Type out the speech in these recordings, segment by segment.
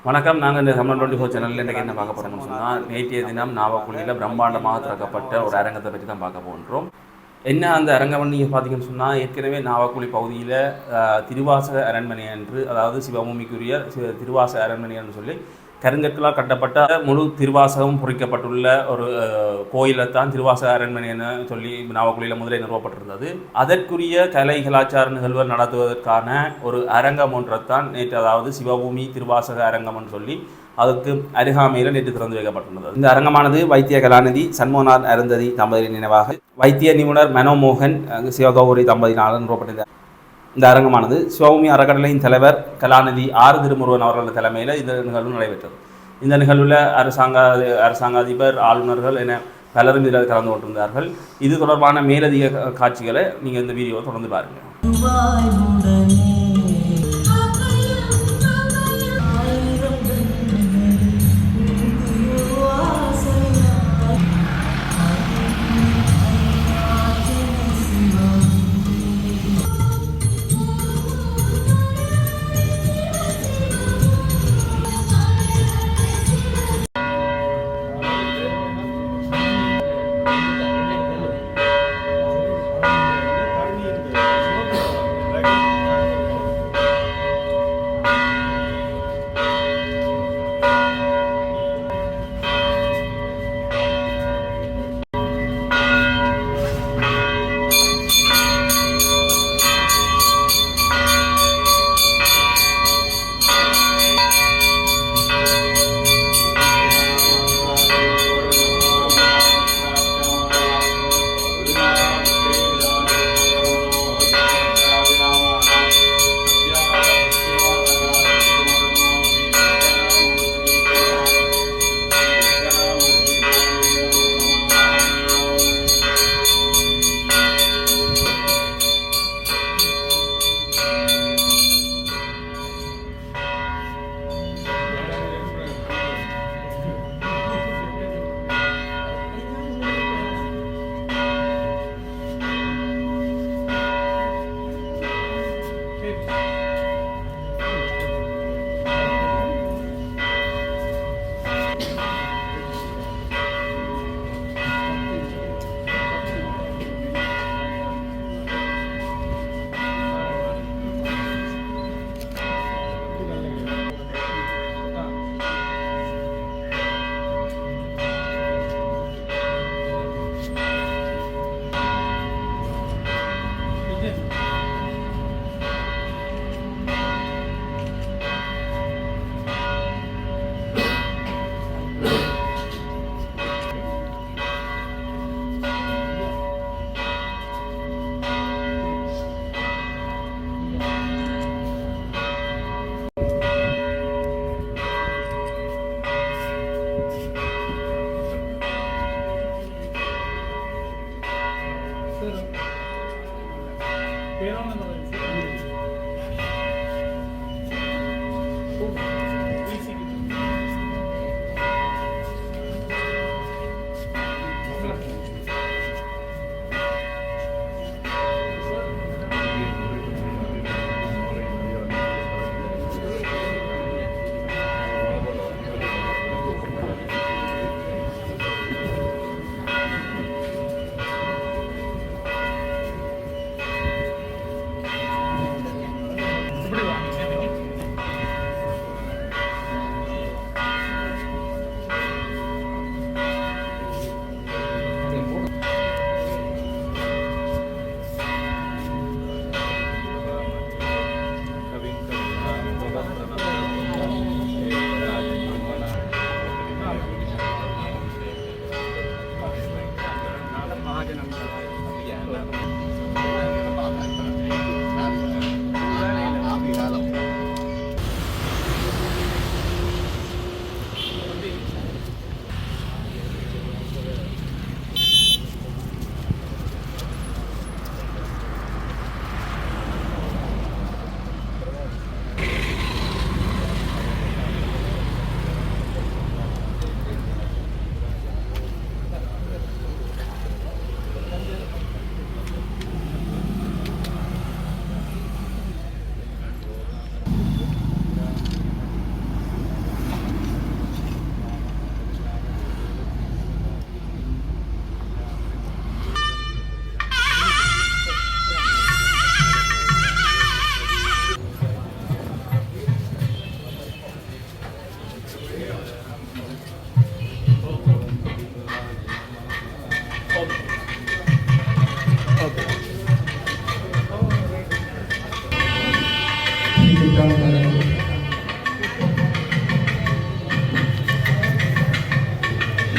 வணக்கம். நாங்கள் இந்த தமிழ் 24 சேனலில் இன்றைக்கி என்ன பார்க்க போகிறோம்னு சொன்னால், நேற்றைய தினம் நாவக்குழியில் பிரம்மாண்டமாக திறக்கப்பட்ட ஒரு அரங்கத்தை பற்றி தான் பார்க்க போகின்றோம். என்ன அந்த அரங்கம் நீங்கள் பார்த்தீங்கன்னு சொன்னால், ஏற்கனவே நாவக்குழி பகுதியில் திருவாசக அரண்மனை என்று, அதாவது சிவபூமிக்குரிய திருவாசக அரண்மனை என்று சொல்லி கருங்கற்களால் கட்டப்பட்ட முழு திருவாசகம் பொறிக்கப்பட்டுள்ள ஒரு கோயிலில் தான் திருவாசக அரண்மனை என சொல்லி நாவக்குழியில் முதலே நிறுவப்பட்டிருந்தது. அதற்குரிய கலை கலாச்சார நிகழ்வுகள் நடத்துவதற்கான ஒரு அரங்கம் ஒன்றைத்தான் நேற்று, அதாவது சிவபூமி திருவாசக அரங்கம் என்று சொல்லி அதுக்கு அருகாமையில் நேற்று திறந்து வைக்கப்பட்டுள்ளது. இந்த அரங்கமானது வைத்திய கலாநிதி சண்முகநாத் அருந்ததி தம்பதியின் நினைவாக வைத்திய நிபுணர் மனோமோகன் சிவகௌரி தம்பதியினால் நிறுவப்பட்டது. இந்த அரங்கமானது சிவபூமி அறக்கட்டளையின் தலைவர் கலாநிதி ஆர் திருமுருகன் அவர்கள் தலைமையில் இந்த நிகழ்வு நடைபெற்றது. இந்த நிகழ்வில் அரசாங்க அதிபர், ஆளுநர்கள் என பலரும் இதில் கலந்து கொண்டிருந்தார்கள். இது தொடர்பான மேலதிக காட்சிகளை நீங்கள் இந்த வீடியோவை தொடர்ந்து பாருங்கள்.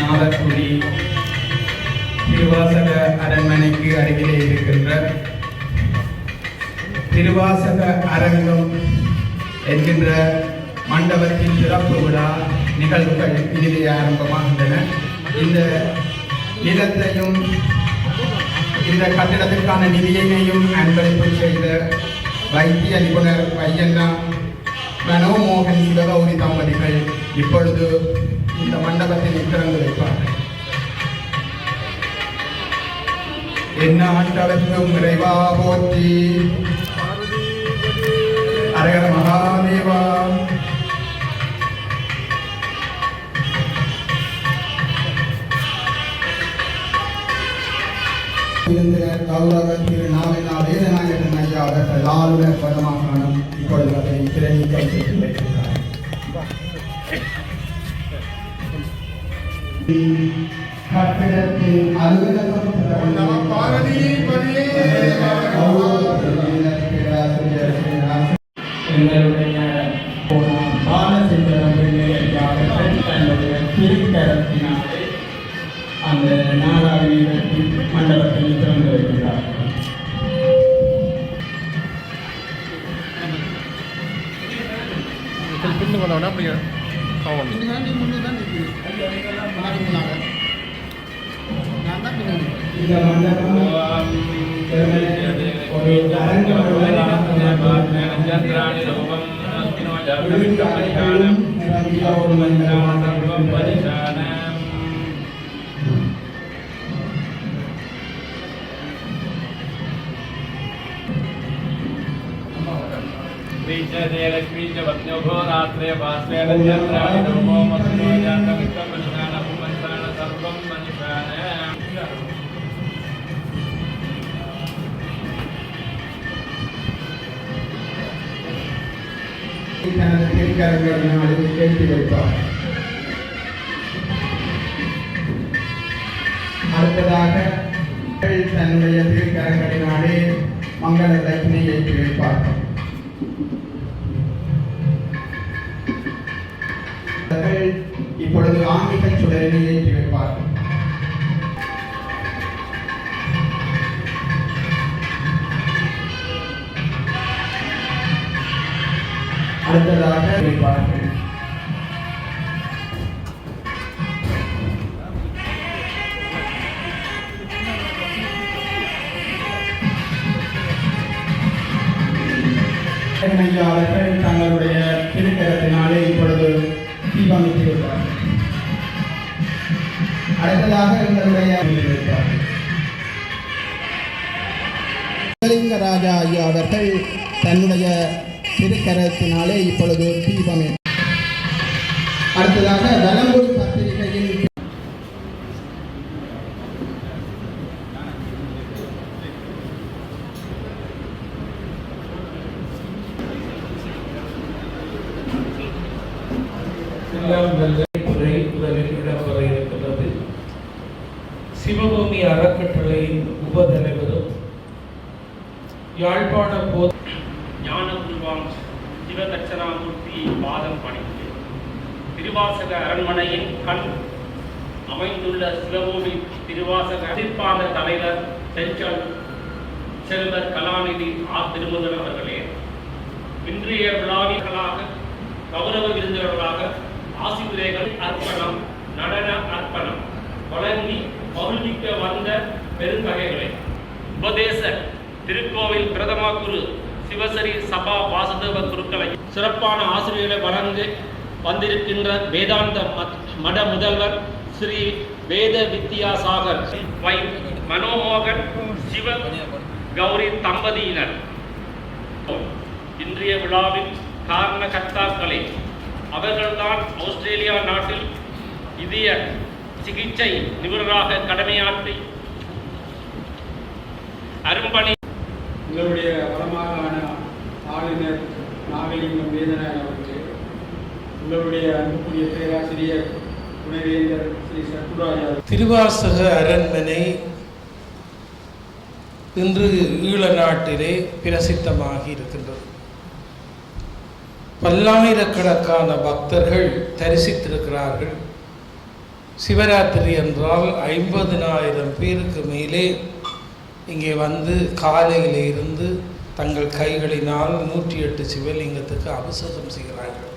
நாவக்குழி திருவாசக அரண்மனைக்கு அருகிலே இருக்கின்ற திருவாசக அரங்கம் என்கின்ற மண்டபத்தின் சிறப்பு விழா நிகழ்வுகள் இதிலே ஆரம்பமாகின்றன. இந்த நிலத்தையும் இந்த கட்டிடத்திற்கான நிதியினையும் அன்பளிப்பு செய்த வைத்திய நிபுணர் பையன்னா மனோமோகன் சிவகௌரி தம்பதிகள் இப்பொழுது இந்த மண்டபத்தில் திறந்து வைப்பார்கள். என்ன ஆண்டவர்க்கும் இறைவா போற்றி, அரகர மகாதேவா. கௌரவ திரு நாவினா வேதநாயகன் ஐயா அவர்கள் ஆளுநர் பதமாகாணம் இப்பொழுது அதை திரைநீக்கம் செய்து வைக்கின்றார். கட்டிடத்தின் அலுவலகம் எங்களுடைய பாலச்சந்திரம் தன்னுடைய திருக்கரத்தினாலே அந்த நாடாளுமன்றத்தின் மண்டபத்தில் திறந்து வைக்கிறார்கள். இந்த மண்டபம் ஒரு लक्ष्मी च वत्न्यो रात्रे भास्वेन चन्द्राणि नमो मत्नो जातमित्तं मनुषाणं मनुषाण सर्वं मनुषाण தனது திருக்கரங்களினாலே கேட்டு வைப்பார். அடுத்ததாக தன்னுடைய திருக்கரங்களினாலே மங்கள லட்சுமி ஏற்றி வைப்பார்கள். இப்பொழுது ஆன்மீக சுடரை ஏற்றி வைப்பார்கள். அடுத்ததாக வைப்பார்கள். அவர்கள் தங்களுடைய திருக்கரத்தினாலே இப்பொழுது தீபமிட்டு வைப்பார்கள். அடுத்ததாக எங்களுடைய ராஜா ஐயா அவர்கள் தன்னுடைய திருக்கரத்தினாலே இப்பொழுது தீபமே. அடுத்ததாக தலம்பூர் பத்திரிகையின் இடம்பெற இருக்கிறது. சிவபூமி அறக்கட்டளையின் உபதலைவரும் யாழ்ப்பாண ஞானகுருவாம் சிவதட்சணாமூர்த்தி பாதம் பணிந்து திருவாசக அரண்மனையின் கண் அமைந்துள்ள சிவபூமி திருவாசக சிற்பாத தலைவர் செல்வர் கலாநிதி திருமுதல் அவர்களே, இன்றைய விழாவிகளாக கௌரவ விருந்தினர்களாக ஆசிரியர்கள் அர்ப்பணம், நடன அர்ப்பணம் வழங்கி மகிழ்விக்க வந்த பெருந்தகைகளை உபதேச திருக்கோவில் பிரதம குரு சிவசரி சபா வாசுதேவ குருக்களை சிறப்பான ஆசிரியர்களை வழங்கி வந்திருக்கின்ற வேதாந்த மட முதல்வர் ஸ்ரீ வேத வித்யாசாகர் வை மனோமோகன் சிவ கௌரி தம்பதியினர், இன்றைய விழாவின் காரணகர்த்தாக்களே, அவர்கள்தான் ஆஸ்திரேலியா நாட்டில் இதய சிகிச்சை நிபுணராக கடமையாற்றி அரும்பணி எங்களுடைய வடமாகாண ஆளுநர் நாகலிங்கம் வேதநாயகன் அவர்களே, உங்களுடைய அன்புக்குரிய பேராசிரியர் துணைவேந்தர் ஸ்ரீ சத்குராஜா. திருவாசக அரண்மனை இன்று ஈழ நாட்டிலே பிரசித்தமாகி இருக்கின்றது. பல்லாயிரக்கணக்கான பக்தர்கள் தரிசித்திருக்கிறார்கள். சிவராத்திரி என்றால் 50,000 பேருக்கு மேலே இங்கே வந்து காலையில் இருந்து தங்கள் கைகளினால் 108 சிவலிங்கத்துக்கு அபிஷேகம் செய்கிறார்கள்.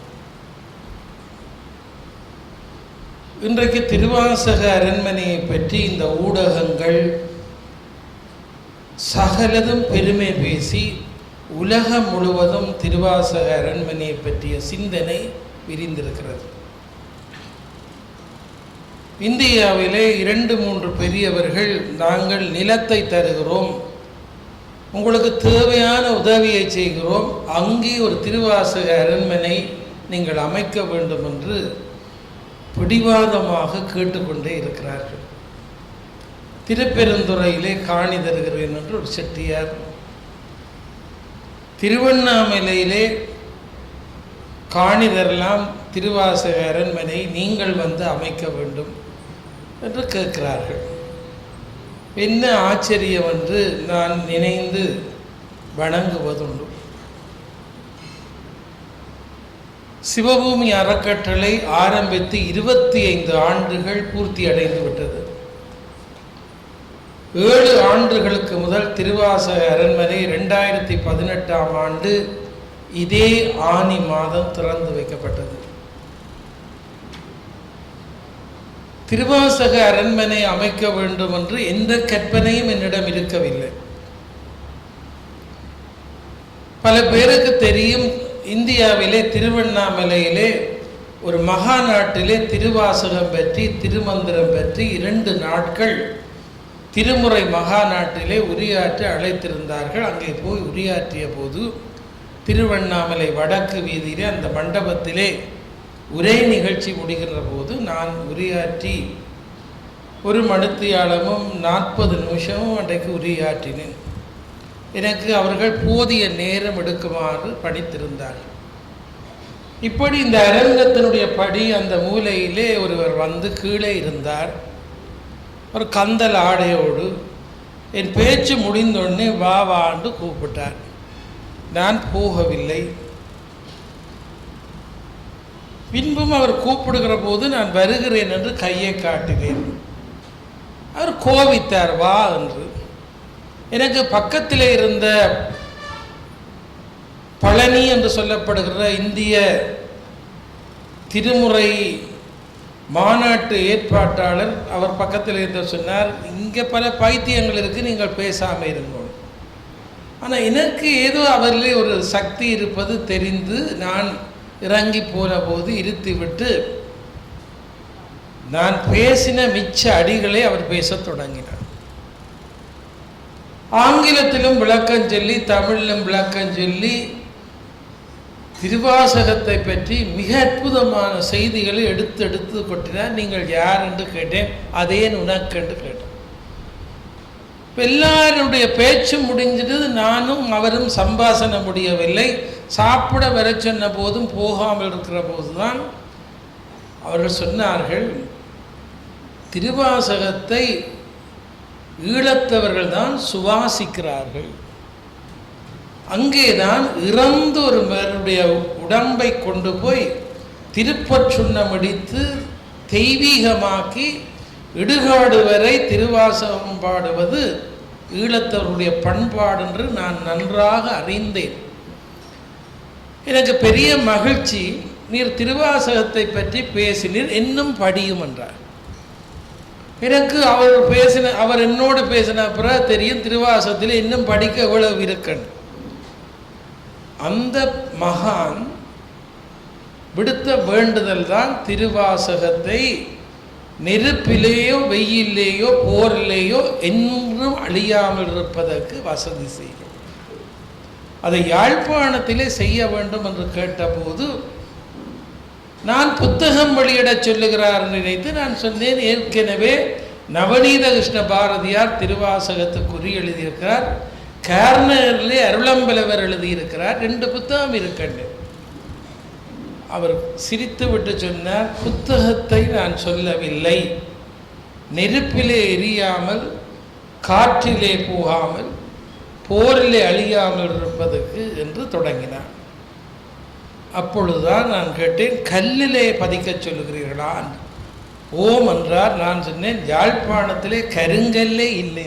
இன்றைக்கு திருவாசக அரண்மனையை பற்றி இந்த ஊடகங்கள் சகலதும் பெருமை பேசி உலகம் முழுவதும் திருவாசக அரண்மனையை பற்றிய சிந்தனை விரிந்திருக்கிறது. இந்தியாவிலே 2-3 பெரியவர்கள் நாங்கள் நிலத்தை தருகிறோம், உங்களுக்கு தேவையான உதவியை செய்கிறோம், அங்கே ஒரு திருவாசக அரண்மனை நீங்கள் அமைக்க வேண்டும் என்று பிடிவாதமாக கேட்டுக்கொண்டே இருக்கிறார்கள். திருப்பெருந்துறையிலே காணி தருகிறேன் என்று ஒரு செட்டியார், திருவண்ணாமலையிலே காணி தரலாம், திருவாசக அரண்மனை நீங்கள் வந்து அமைக்க வேண்டும் என்று கேட்கிறார்கள். என்ன ஆச்சரியம் என்று நான் நினைந்து வணங்குவதுண்டு. சிவபூமி அறக்கட்டளை ஆரம்பித்து 25 ஆண்டுகள் பூர்த்தி அடைந்து விட்டது. 7 ஆண்டுகளுக்கு முதல் திருவாசக அரண்மனை 2018ஆம் ஆண்டு இதே ஆனி மாதம் திறந்து வைக்கப்பட்டது. திருவாசக அரண்மனை அமைக்க வேண்டும் என்று எந்த கற்பனையும் என்னிடம் இருக்கவில்லை. பல பேருக்கு தெரியும், இந்தியாவிலே திருவண்ணாமலையிலே ஒரு மகாநாட்டிலே திருவாசகம் பற்றி திருமந்திரம் பற்றி 2 நாட்கள் திருமுறை மகாநாட்டிலே உரையாற்ற அழைத்திருந்தார்கள். அங்கே போய் உரையாற்றிய போது திருவண்ணாமலை வடக்கு வீதியிலே அந்த மண்டபத்திலே உரை நிகழ்ச்சி முடிகின்ற போது நான் உரையாற்றி 1 மணித்தியாலமும் 40 நிமிஷமும் அன்றைக்கு உரையாற்றினேன். எனக்கு அவர்கள் போதிய நேரம் எடுக்குமாறு பணித்திருந்தார்கள். இப்படி இந்த அரங்கத்தினுடைய படி அந்த மூலையிலே ஒருவர் வந்து கீழே இருந்தார். ஒரு கந்தல் ஆடையோடு என் பேச்சு முடிந்தோடனே வா வாண்டு கூப்பிட்டார். நான் போகவில்லை. பின்பும் அவர் கூப்பிடுகிற போது நான் வருகிறேன் என்று கையை காட்டினேன். அவர் கோபித்தார், வா என்று. எனக்கு பக்கத்திலே இருந்த பழனி என்று சொல்லப்படுகிற இந்திய திருமுறை மாநாட்டு ஏற்பாட்டாளர் அவர் பக்கத்தில் இருந்து சொன்னார், இங்கே பல பைத்தியங்கள் இருக்குது, நீங்கள் பேசாமல் இருங்கோம். ஆனால் எனக்கு ஏதோ அவரிலே ஒரு சக்தி இருப்பது தெரிந்து நான் இறங்கி போன போது இருத்திவிட்டு நான் பேசின மிச்ச அடிகளை அவர் பேசத் தொடங்கினார். ஆங்கிலத்திலும் விளக்கம் சொல்லி தமிழிலும் விளக்கம் சொல்லி திருவாசகத்தை பற்றி மிக அற்புதமான செய்திகளை எடுத்து கொட்டினார். நீங்கள் யார் என்று கேட்டேன், அதேன் உனக்கு என்று கேட்டேன். எல்லாருடைய பேச்சு முடிஞ்சது, நானும் அவரும் சம்பாஷணை முடியவில்லை. சாப்பிட வர சொன்ன போதும் போகாமல் இருக்கிற போதுதான் அவர்கள் சொன்னார்கள், திருவாசகத்தை ஈழத்தவர்கள் தான் சுவாசிக்கிறார்கள். அங்கேதான் இறந்த ஒருவருடைய உடம்பை கொண்டு போய் திருப்பச்சுண்ணமடித்து தெய்வீகமாக்கி இடுகாடு வரை திருவாசகம் பாடுவது ஈழத்தவருடைய பண்பாடு என்று நான் நன்றாக அறிந்தேன். எனக்கு பெரிய மகிழ்ச்சி. நீர் திருவாசகத்தை பற்றி பேசினீர், இன்னும் படியும் என்றார். எனக்கு அவர் என்னோடு பேசின பிறகு தெரியும் திருவாசகத்தில் இன்னும் படிக்க எவ்வளவு இருக்கணும். அந்த மகான் விடுத்த வேண்டுதல் தான் திருவாசகத்தை நெருப்பிலேயோ வெயிலேயோ போரிலேயோ என்றும் அழியாமல் இருப்பதற்கு வசதி செய்யும். அதை யாழ்ப்பாணத்திலே செய்ய வேண்டும் என்று கேட்டபோது நான் புத்தகம் வெளியிட சொல்லுகிறார் நினைத்து நான் சொன்னேன், ஏற்கனவே நவநீத கிருஷ்ண பாரதியார் திருவாசகத்துக்கு குறி எழுதியிருக்கிறார், கார்னரிலே அருளம்பலவர் எழுதியிருக்கிறார், 2 புத்தகம் இருக்கின்றன. அவர் சிரித்து விட்டு சொன்னார், புத்தகத்தை நான் சொல்லவில்லை, நெருப்பிலே எரியாமல் காற்றிலே போகாமல் போரிலே அழியாமல் இருப்பதற்கு என்று தொடங்கினார். அப்பொழுதுதான் நான் கேட்டேன், கல்லிலே பதிக்க சொல்லுகிறீர்களா? ஓம் என்றார். நான் சொன்னேன் யாழ்ப்பாணத்திலே கருங்கல்லே இல்லை.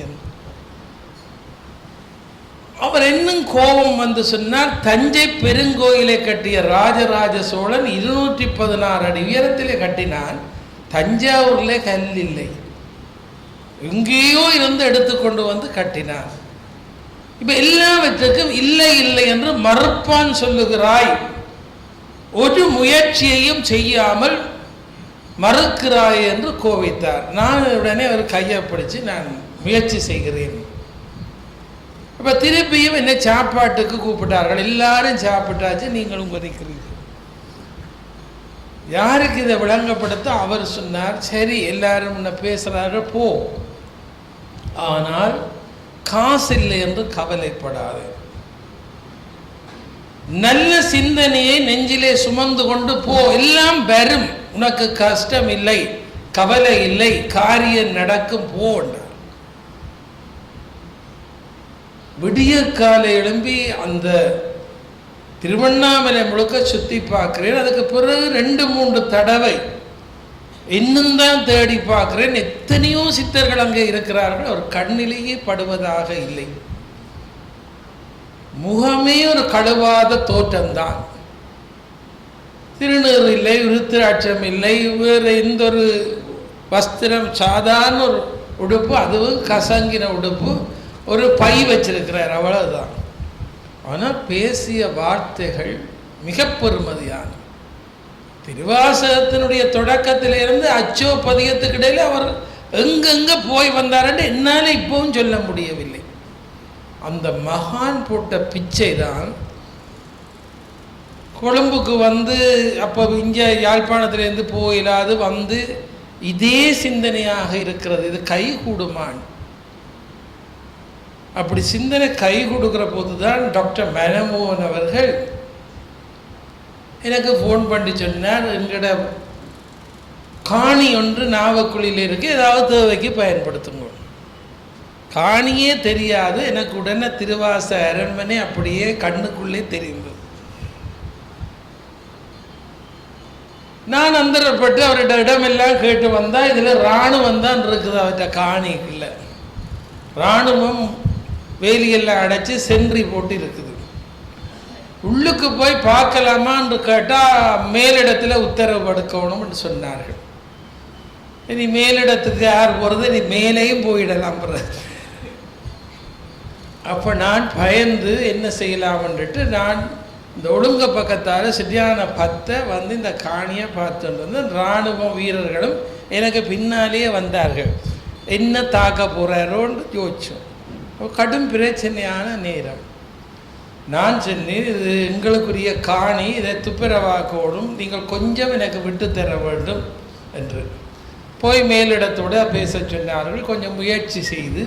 அவர் இன்னும் கோபம் வந்து சொன்னார், தஞ்சை பெருங்கோயிலை கட்டிய ராஜராஜ சோழன் 216 அடி உயரத்திலே கட்டினான், தஞ்சாவூர்ல கல் இல்லை, எங்கேயோ இருந்து எடுத்துக்கொண்டு வந்து கட்டினான். இப்ப எல்லாவற்றுக்கும் இல்லை இல்லை என்று மறுப்பான் சொல்லுகிறாய், ஒரு முயற்சியையும் செய்யாமல் மறுக்கிறாய் என்று கோபித்தார். நான் உடனே அவர் கையை பிடிச்சு நான் முயற்சி செய்கிறேன். அப்ப திருப்பியும் என்ன சாப்பாட்டுக்கு கூப்பிட்டார்கள். எல்லாரும் சாப்பிட்டாச்சு, நீங்களும் கொதிக்கிறீர்கள். யாருக்கு இதை விளங்கப்படுத்த அவர் சொன்னார், சரி எல்லாரும் என்ன பேசுறார்கள் போ, ஆனால் காசு இல்லை என்று கவலைப்படாது, நல்ல சிந்தனையை நெஞ்சிலே சுமந்து கொண்டு போ, எல்லாம் வரும், உனக்கு கஷ்டம் இல்லை, கவலை இல்லை, காரியம் நடக்கும் போ. விடிய காலை எழும்பி அந்த திருவண்ணாமலை முழுக்க சுத்தி பார்க்கிறேன். அதுக்கு பிறகு 2-3 தடவை இன்னும் தான் தேடி பார்க்கிறேன். எத்தனையோ சித்தர்கள் அங்கே இருக்கிறார்கள், அவர் கண்ணிலேயே படுவதாக இல்லை. முகமே ஒரு கழுவாத தோற்றம்தான். திருநீர் இல்லை, விருத்திராட்சம் இல்லை, வேறு எந்த ஒரு வஸ்திரம், சாதாரண ஒரு உடுப்பு, அதுவும் கசங்கின உடுப்பு, ஒரு பை வச்சிருக்கிறார், அவ்வளவுதான். ஆனால் பேசிய வார்த்தைகள் மிக பெருமதியான. திருவாசகத்தினுடைய தொடக்கத்திலிருந்து அச்சோ பதிகத்துக்கு இடையில அவர் எங்கெங்க போய் வந்தாருன்னு என்னால இப்பவும் சொல்ல முடியவில்லை. அந்த மகான் போட்ட பிச்சை தான். கொழும்புக்கு வந்து அப்போ இங்கே யாழ்ப்பாணத்திலேருந்து போயிடாது வந்து இதே சிந்தனையாக இருக்கிறது, இது கை கூடுமான். அப்படி சிந்தனை கை கொடுக்கிற போது தான் டாக்டர் மனமோகன் அவர்கள் எனக்கு ஃபோன் பண்ணி சொன்னார், எங்களோட காணி ஒன்று நாவக்குழியில் இருக்கு, ஏதாவது தேவைக்கு பயன்படுத்துங்க. காணியே தெரியாது எனக்கு. உடனே திருவாச அரண்மனை அப்படியே கண்ணுக்குள்ளே தெரியும். நான் அந்தரப்பட்டு அவர்கிட்ட இடமெல்லாம் கேட்டு வந்தா, இதுல இராணுவம் தான் இருக்குது அவர்கிட்ட காணிக்குள்ள. இராணுவம் வேலியெல்லாம் அடைச்சி சென்றி போட்டு இருக்குது. உள்ளுக்கு போய் பார்க்கலாமான்னு கேட்டால் மேலிடத்துல உத்தரவு படுக்கணும்னு சொன்னார்கள். இனி மேலிடத்துக்கு யார் போகிறது, இனி மேலேயும் போயிடலாம். அப்போ நான் பயந்து என்ன செய்யலாம்ன்ட்டு நான் இந்த ஒழுங்க பக்கத்தால் சரியான 10 வந்து இந்த காணியை பார்த்துட்டு வந்து இராணுவ வீரர்களும் எனக்கு பின்னாலேயே வந்தார்கள். என்ன தாக்க போகிறாரோன்னு யோசிச்சோம். கடும் பிரச்சனையான நேரம். நான் சொன்னேன், இது எங்களுக்குரிய காணி, இதை துப்புரவாக்கோடும், நீங்கள் கொஞ்சம் எனக்கு விட்டு தர வேண்டும் என்று. போய் மேலிடத்தோடு பேச சொன்னார்கள். கொஞ்சம் முயற்சி செய்து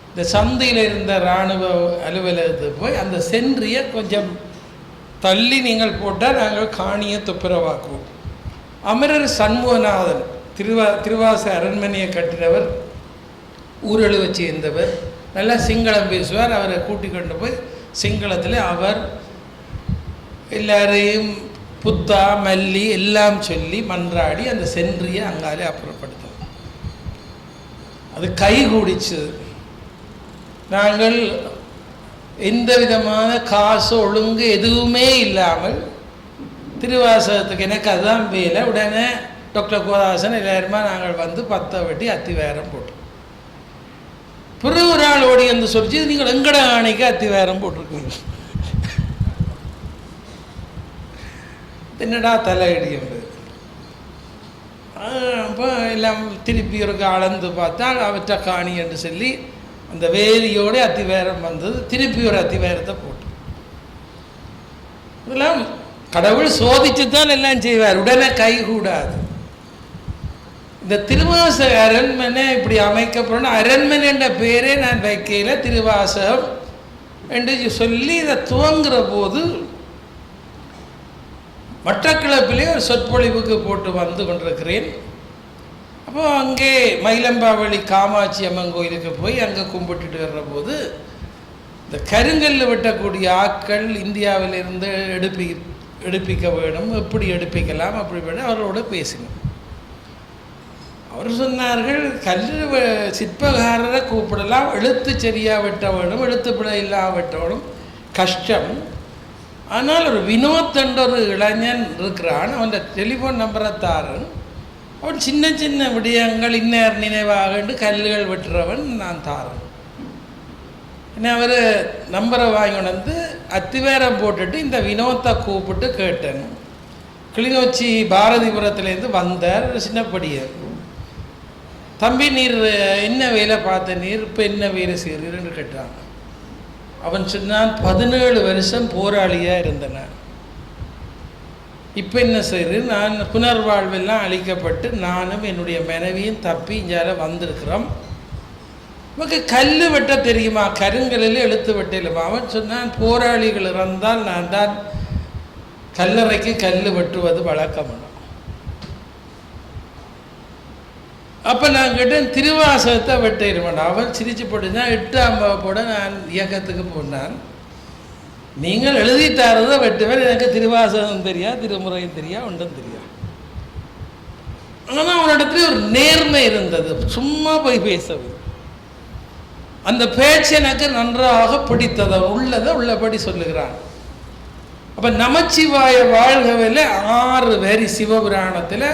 இந்த சந்தையில் இருந்த இராணுவ அலுவலகத்துக்கு போய் அந்த சென்றியை கொஞ்சம் தள்ளி நீங்கள் போட்டால் நாங்கள் காணியை துப்புரவாக்குவோம். அமரர் சண்முகநாதன் திருவாச அரண்மனையை கட்டினவர், ஊரழுவை சேர்ந்தவர், நல்லா சிங்களம் பேசுவார். அவரை கூட்டிக் கொண்டு போய் சிங்களத்தில் அவர் எல்லாரையும் புத்தா மல்லி எல்லாம் சொல்லி மன்றாடி அந்த சென்றியை அங்காலே அப்புறப்படுத்தும். அது கைகூடிச்சு. நாங்கள் எந்த விதமான காசு ஒழுங்கு எதுவுமே இல்லாமல் திருவாசகத்துக்கு எனக்கு அதுதான் வேலை. உடனே டாக்டர் கோதாசன் எல்லாருமா நாங்கள் வந்து 10 வெட்டி அத்திவேரம் போட்டோம். பிறகு ஒரு ஆள் ஓடி வந்து சொல்லிச்சு, நீங்கள் எங்கட ஆணைக்கு அத்திவேரம் போட்டிருக்கீங்க, என்னடா தலையடி என்று. அப்போ எல்லாம் திருப்பி ஒரு அளந்து பார்த்தால் அவற்றை காணி என்று சொல்லி அந்த வேலியோடு அத்திவேரம் வந்தது. திருப்பி ஒரு அத்திவேரத்தை போட்டு இதெல்லாம் கடவுள் சோதிச்சு தான் எல்லாம் செய்வார், உடனே கை கூடாது. இந்த திருவாசக அரண்மனை இப்படி அமைக்கப்படணும். அரண்மனை என்ற பேரே நான் வைக்கையில் திருவாசகம் என்று சொல்லி இதை துவங்குற போது மட்டக்களப்பிலே ஒரு சொற்பொழிவுக்கு போட்டு வந்து கொண்டிருக்கிறேன். அப்போ அங்கே மயிலம்பாவளி காமாட்சி அம்மன் கோயிலுக்கு போய் அங்கே கும்பிட்டுட்டு வர்ற போது இந்த கருங்கல்ல வெட்டக்கூடிய ஆட்கள் இந்தியாவிலிருந்து எடுப்பிக்க வேணும், எப்படி எடுப்பிக்கலாம் அப்படி வேணும் அவரோட பேசினோம். அவர் சொன்னார்கள், சிற்பகாரரை கூப்பிடலாம், எழுத்து சரியாக வெட்ட வேணும், எழுத்து பிழை இல்லாம வெட்ட வேணும், கஷ்டம். ஆனால் ஒரு வினோத் என்ற ஒரு இளைஞன் இருக்கிறான், அவன் டெலிஃபோன் நம்பரை தாரன். அவன் சின்ன சின்ன விடயங்கள் இன்னார் நினைவாக கல்லுகள் வெட்டுறவன் நான் தாரன். ஏன்னா அவர் நம்பரை வாங்கி வந்து அத்திவேரம் போட்டுட்டு இந்த வினோத்தை கூப்பிட்டு கேட்டேன். கிளிநொச்சி பாரதிபுரத்துலேருந்து வந்தார், சின்னப்படியார். தம்பி, நீர் என்ன வேலை பார்த்த, நீர் இப்போ என்ன வேலை செய்கிறீர்னு கேட்டான். அவன் சொன்னான், 17 வருஷம் போராளியாக இருந்தேன், இப்போ என்ன செய்யுது, நான் புனர்வாழ்வெல்லாம் அழிக்கப்பட்டு நானும் என்னுடைய மனைவியும் தப்பி இங்கால வந்திருக்கிறோம். நமக்கு கல் வெட்ட தெரியுமா, கருங்கல்லில் எழுத்து வெட்டலுமா? அவன் சொன்னான், போராளிகள் இறந்தால் நான் தான் கல்லறைக்கு கல் வெட்டுவது வழக்கம். அப்போ நான் கேட்டேன், திருவாசகத்தை வெட்டிடுவேன். அவன் சிரிச்சு போட்டுனா 8ஆம் வகுப்போட நான் இயக்கத்துக்கு போனான். நீங்கள் எழுதி தரதை வெட்டுவேன், எனக்கு திருவாசகம் தெரியா, திருமுறையும் தெரியா, ஒன்றும் தெரியா. ஆனால் அவனிடத்துல ஒரு நேர்மை இருந்தது, சும்மா போய் பேசவே. அந்த பேச்சு எனக்கு நன்றாக பிடித்தது, உள்ளதை உள்ளபடி சொல்லுகிறான். அப்போ நமச்சிவாய வாழ்கவில் 6 வரி சிவபுராணத்தில்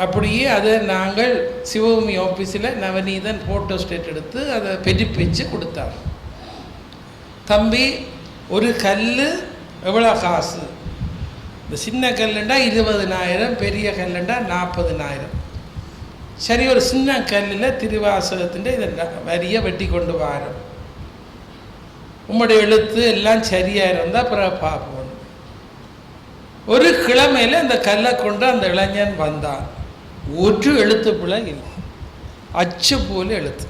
அப்படியே அதை நாங்கள் சிவபூமி ஆஃபீஸில் நவநீதன் ஃபோட்டோ ஸ்டேட் எடுத்து அதை பெருப்பிச்சு கொடுத்தார். தம்பி, ஒரு கல் எவ்வளோ காசு? இந்த சின்ன கல்லுண்டா 20,000, பெரிய கல்லுண்டா 40,000. சரி, ஒரு சின்ன கல்லில் திருவாசகத்திൻ്റെ இதை வரியை வெட்டி கொண்டு வரோம், உம்முடைய எழுத்து எல்லாம் சரியாக இருந்தால் அப்புறம் பார்ப்போம். ஒரு கிழமையில் அந்த கல்லை கொண்டு அந்த இளைஞன் வந்தான். ஒரு எழுத்து பிழை இல்லை, அச்சு போல எழுத்து.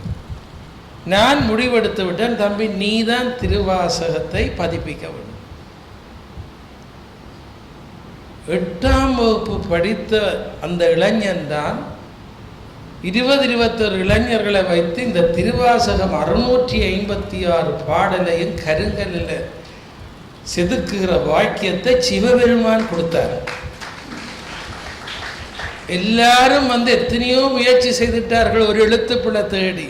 நான் முடிவெடுத்து விட்டேன், தம்பி நீ தான் திருவாசகத்தை பதிப்பிக்க வேண்டும். 8ஆம் வகுப்பு படித்த அந்த இளைஞன் தான் 20-21 இளைஞர்களை வைத்து இந்த திருவாசகம் 656 பாடலையும் கருங்கல்லில் செதுக்குகிற வாக்கியத்தை சிவபெருமான் கொடுத்தார். எல்லாரும் வந்து எத்தனையோ முயற்சி செய்துட்டார்கள், ஒரு எழுத்துப்பிழை தேடி,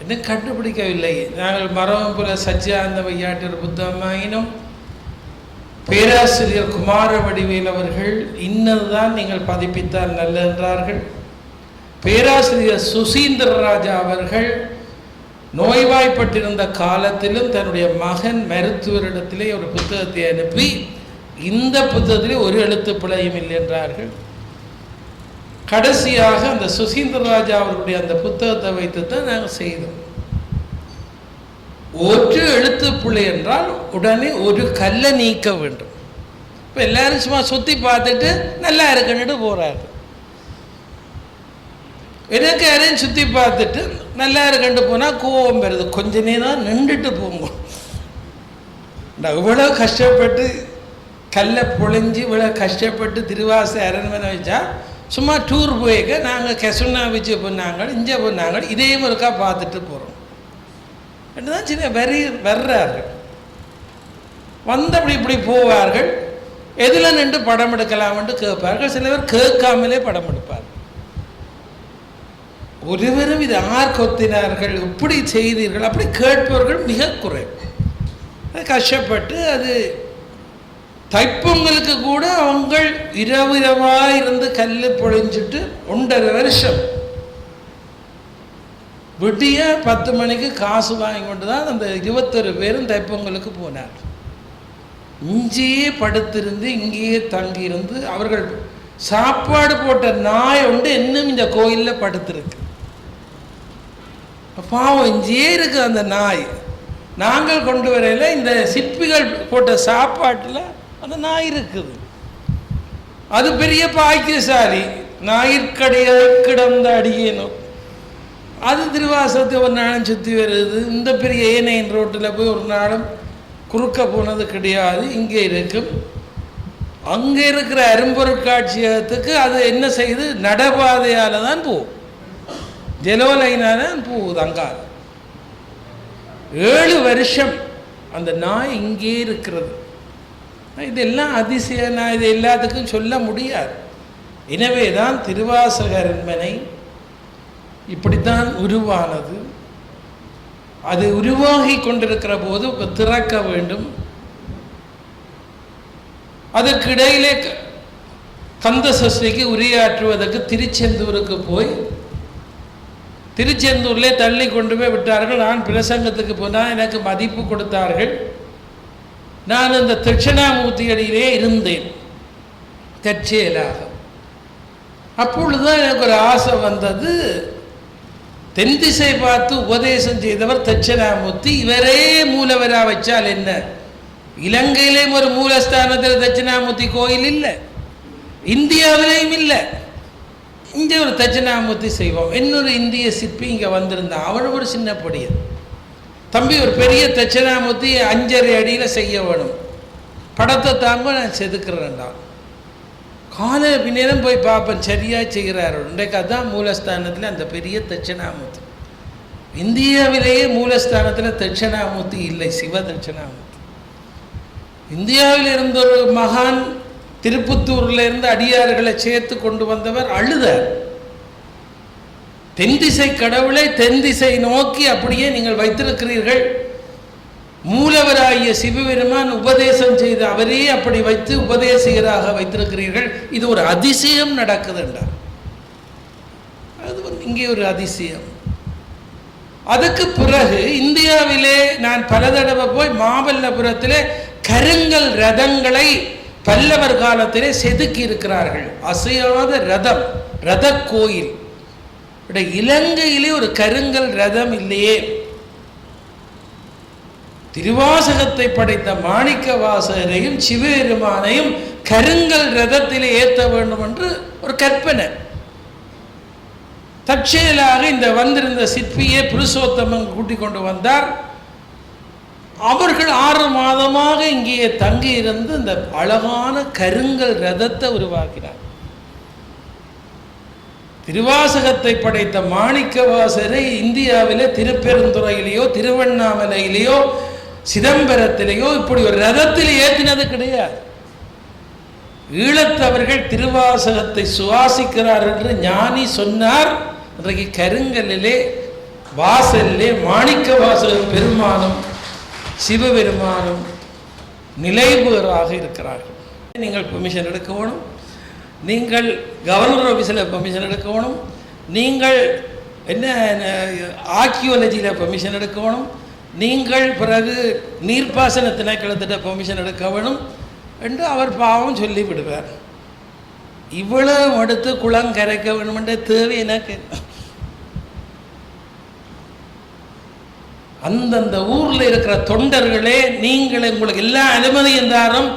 இன்னும் கண்டுபிடிக்கவில்லை. நாங்கள் மரபுல சச்சியானந்த வையாட்டர் புத்தகமாயினும் பேராசிரியர் குமார வடிவேல் அவர்கள் இன்னதுதான் நீங்கள் பதிப்பித்தால் நல்ல என்றார்கள். பேராசிரியர் சுசீந்திர ராஜா அவர்கள் நோய்வாய்ப்பட்டிருந்த காலத்திலும் தன்னுடைய மகன் மருத்துவரிடத்திலே ஒரு புத்தகத்தை அனுப்பி இந்த புத்தகத்திலே ஒரு எழுத்து பிழையும் இல்லை என்றார்கள். கடைசியாக அந்த சுசீந்திர ராஜா அவர்களுடைய அந்த புத்தகத்தை வைத்து தான் நாங்கள் செய்தோம். ஒரு எழுத்து பிழை என்றால் உடனே ஒரு கல்லை நீக்க வேண்டும். இப்போ எல்லாரும் சும்மா சுற்றி பார்த்துட்டு நல்லா இருக்குன்னுட்டு போகிறாரு. எனக்கு யாரையும் சுற்றி பார்த்துட்டு நல்லா இருக்குன்ட்டு போனால் கோவம் வருது. கொஞ்ச நேரம் நின்றுட்டு போங்க. இவ்வளோ கஷ்டப்பட்டு கல்லை பொழிஞ்சு இவ்வளோ கஷ்டப்பட்டு திருவாசை அரண்மனை வச்சா சும்மா டூர் போய்க்க நாங்கள் கெசுனா வச்சு போனாங்க, இங்கே போனாங்க, இதே முறைக்கா பார்த்துட்டு போகிறோம். தான் சின்ன வர்றார்கள் வந்தபடி இப்படி போவார்கள். எதில் நின்று படம் எடுக்கலாம்னு கேட்பார்கள். சில பேர் கேட்காமலே படம் எடுப்பார்கள். ஒருவரும் இது யார் கொத்தினார்கள், இப்படி செய்தீர்கள், அப்படி கேட்பவர்கள் மிக குறை. கஷ்டப்பட்டு அது தைப்பொங்கலுக்கு கூட அவங்க இரவாக இருந்து கல் பொழிஞ்சிட்டு 1.5 வருஷம் விடிய 10 மணிக்கு காசு வாங்கி கொண்டு தான் அந்த 21 பேரும் தைப்பொங்கலுக்கு போனார். இங்கேயே படுத்திருந்து இங்கேயே தங்கியிருந்து அவர்கள் சாப்பாடு போட்ட நாய் உண்டு இன்னும் இந்த கோயிலில் படுத்திருக்கு. பாவம் இங்கேயே இருக்கு அந்த நாய். நாங்கள் கொண்டு வரையில் இந்த சிற்பிகள் போட்ட சாப்பாட்டில் அந்த நாய் இருக்குது. அது பெரிய பாக்கியசாலி. நாயிற்கடைய கிடந்த அடியேனும் அது திருவாசகத்தை ஒரு நாளும் சுற்றி வருது. இந்த பெரிய ஏனையின் ரோட்டில் போய் ஒரு நாளும் குறுக்க போனது கிடையாது. இங்கே இருக்கும். அங்கே இருக்கிற அரும்பொருட்காட்சியகத்துக்கு அது என்ன செய்யுது, நடபாதையால் தான் போகும், ஜலோலைனால தான் போகுது. அங்காது 7 வருஷம் அந்த நாய் இங்கே இருக்கிறது. இதெல்லாம் அதிசயம். நான் இதை எல்லாத்துக்கும் சொல்ல முடியாது. எனவே தான் திருவாசக அரண்மனை இப்படித்தான் உருவானது. அது உருவாகி கொண்டிருக்கிற போது திறக்க வேண்டும். அதற்கு இடையிலே கந்த சஷ்டிக்கு உரையாற்றுவதற்கு திருச்செந்தூருக்கு போய் திருச்செந்தூர்லே தள்ளி கொண்டு போய் விட்டார்கள். நான் பிரசங்கத்துக்கு போனால் எனக்கு மதிப்பு கொடுத்தார்கள். நான் இந்த தட்சிணாமூர்த்தி அடியிலே இருந்தேன் தற்செயலாக. அப்பொழுதுதான் எனக்கு ஒரு ஆசை வந்தது. தென் திசை பார்த்து உபதேசம் செய்தவர் தட்சிணாமூர்த்தி, இவரே மூலவரா வச்சால் என்ன? இலங்கையிலேயும் ஒரு மூலஸ்தானத்தில் தட்சிணாமூர்த்தி கோயில் இல்லை, இந்தியாவிலேயும் இல்லை. இங்கே ஒரு தட்சிணாமூர்த்தி செய்வோம். இன்னொரு இந்திய சிற்பி இங்கே வந்திருந்தான். அவன் ஒரு சின்ன பொடியன். தம்பி, ஒரு பெரிய தட்சிணாமூர்த்தி 5.5 அடியில் செய்ய வேணும், படத்தை தாங்க நான் செதுக்குறேன்டா. காலை பின்னேரம் போய் பார்ப்பேன், சரியாக செய்கிறார். இன்றைக்கு அதுதான் மூலஸ்தானத்தில் அந்த பெரிய தட்சிணாமூர்த்தி. இந்தியாவிலேயே மூலஸ்தானத்தில் தட்சிணாமூர்த்தி இல்லை, சிவ தட்சிணாமூர்த்தி. இந்தியாவில் இருந்த ஒரு மகான் திருப்புத்தூரில் இருந்து அடியார்களை சேர்த்து கொண்டு வந்தவர் அழுதார். தென் திசை கடவுளை தென் திசை நோக்கி அப்படியே நீங்கள் வைத்திருக்கிறீர்கள். மூலவராகிய சிவபெருமான் உபதேசம் செய்து அவரே அப்படி வைத்து உபதேசிகராக வைத்திருக்கிறீர்கள். இது ஒரு அதிசயம் நடக்குது என்றார். அது இங்கே ஒரு அதிசயம். அதுக்கு பிறகு இந்தியாவிலே நான் பல தடவை போய் மாமல்லபுரத்திலே கருங்கல் ரதங்களை பல்லவர் காலத்திலே செதுக்கி இருக்கிறார்கள். அசையாத ரதம், ரத கோயில். இலங்கையிலே ஒரு கருங்கல் ரதம் இல்லையே. திருவாசகத்தை படைத்த மாணிக்க வாசகரையும் சிவபெருமானையும் கருங்கல் ரதத்திலே ஏற்ற வேண்டும் என்று ஒரு கற்பனை. தற்செயலாக இந்த வந்திருந்த சிற்பியை புருஷோத்தமன் கூட்டிக் கொண்டு வந்தார். அவர்கள் 6 மாதமாக இங்கே தங்கி இருந்து இந்த அழகான கருங்கல் ரதத்தை உருவாக்கினார். திருவாசகத்தை படைத்த மாணிக்க வாசகரை இந்தியாவிலே திருப்பெருந்துறையிலேயோ திருவண்ணாமலையிலேயோ சிதம்பரத்திலேயோ இப்படி ஒரு ரதத்தில் ஏற்றினது கிடையாது. ஈழத்தவர்கள் திருவாசகத்தை சுவாசிக்கிறார் என்று ஞானி சொன்னார். இன்றைக்கு கருங்கல்லிலே வாசலிலே மாணிக்க வாசகர் பெருமானும் சிவபெருமானும் நிலைபுகராக இருக்கிறார்கள். நீங்கள் பெர்மிஷன் எடுக்க வேணும், நீங்கள் கவர்னர் ஆஃபீஸில் பெர்மிஷன் எடுக்க வேணும், நீங்கள் என்ன ஆர்கியோலஜியில் பெர்மிஷன் எடுக்க வேணும், நீங்கள் பிறகு நீர்ப்பாசன திணைக்களத்திட்ட பெர்மிஷன் எடுக்க வேணும் என்று அவர் பாவம் சொல்லி விடுவார். இவ்வளவு அடுத்து குளம் கரைக்க வேணும் என்ற தேவை எனக்கு. அந்தந்த ஊரில் இருக்கிற தொண்டர்களே, நீங்கள் உங்களுக்கு எல்லா அனுமதியும் தாரும்,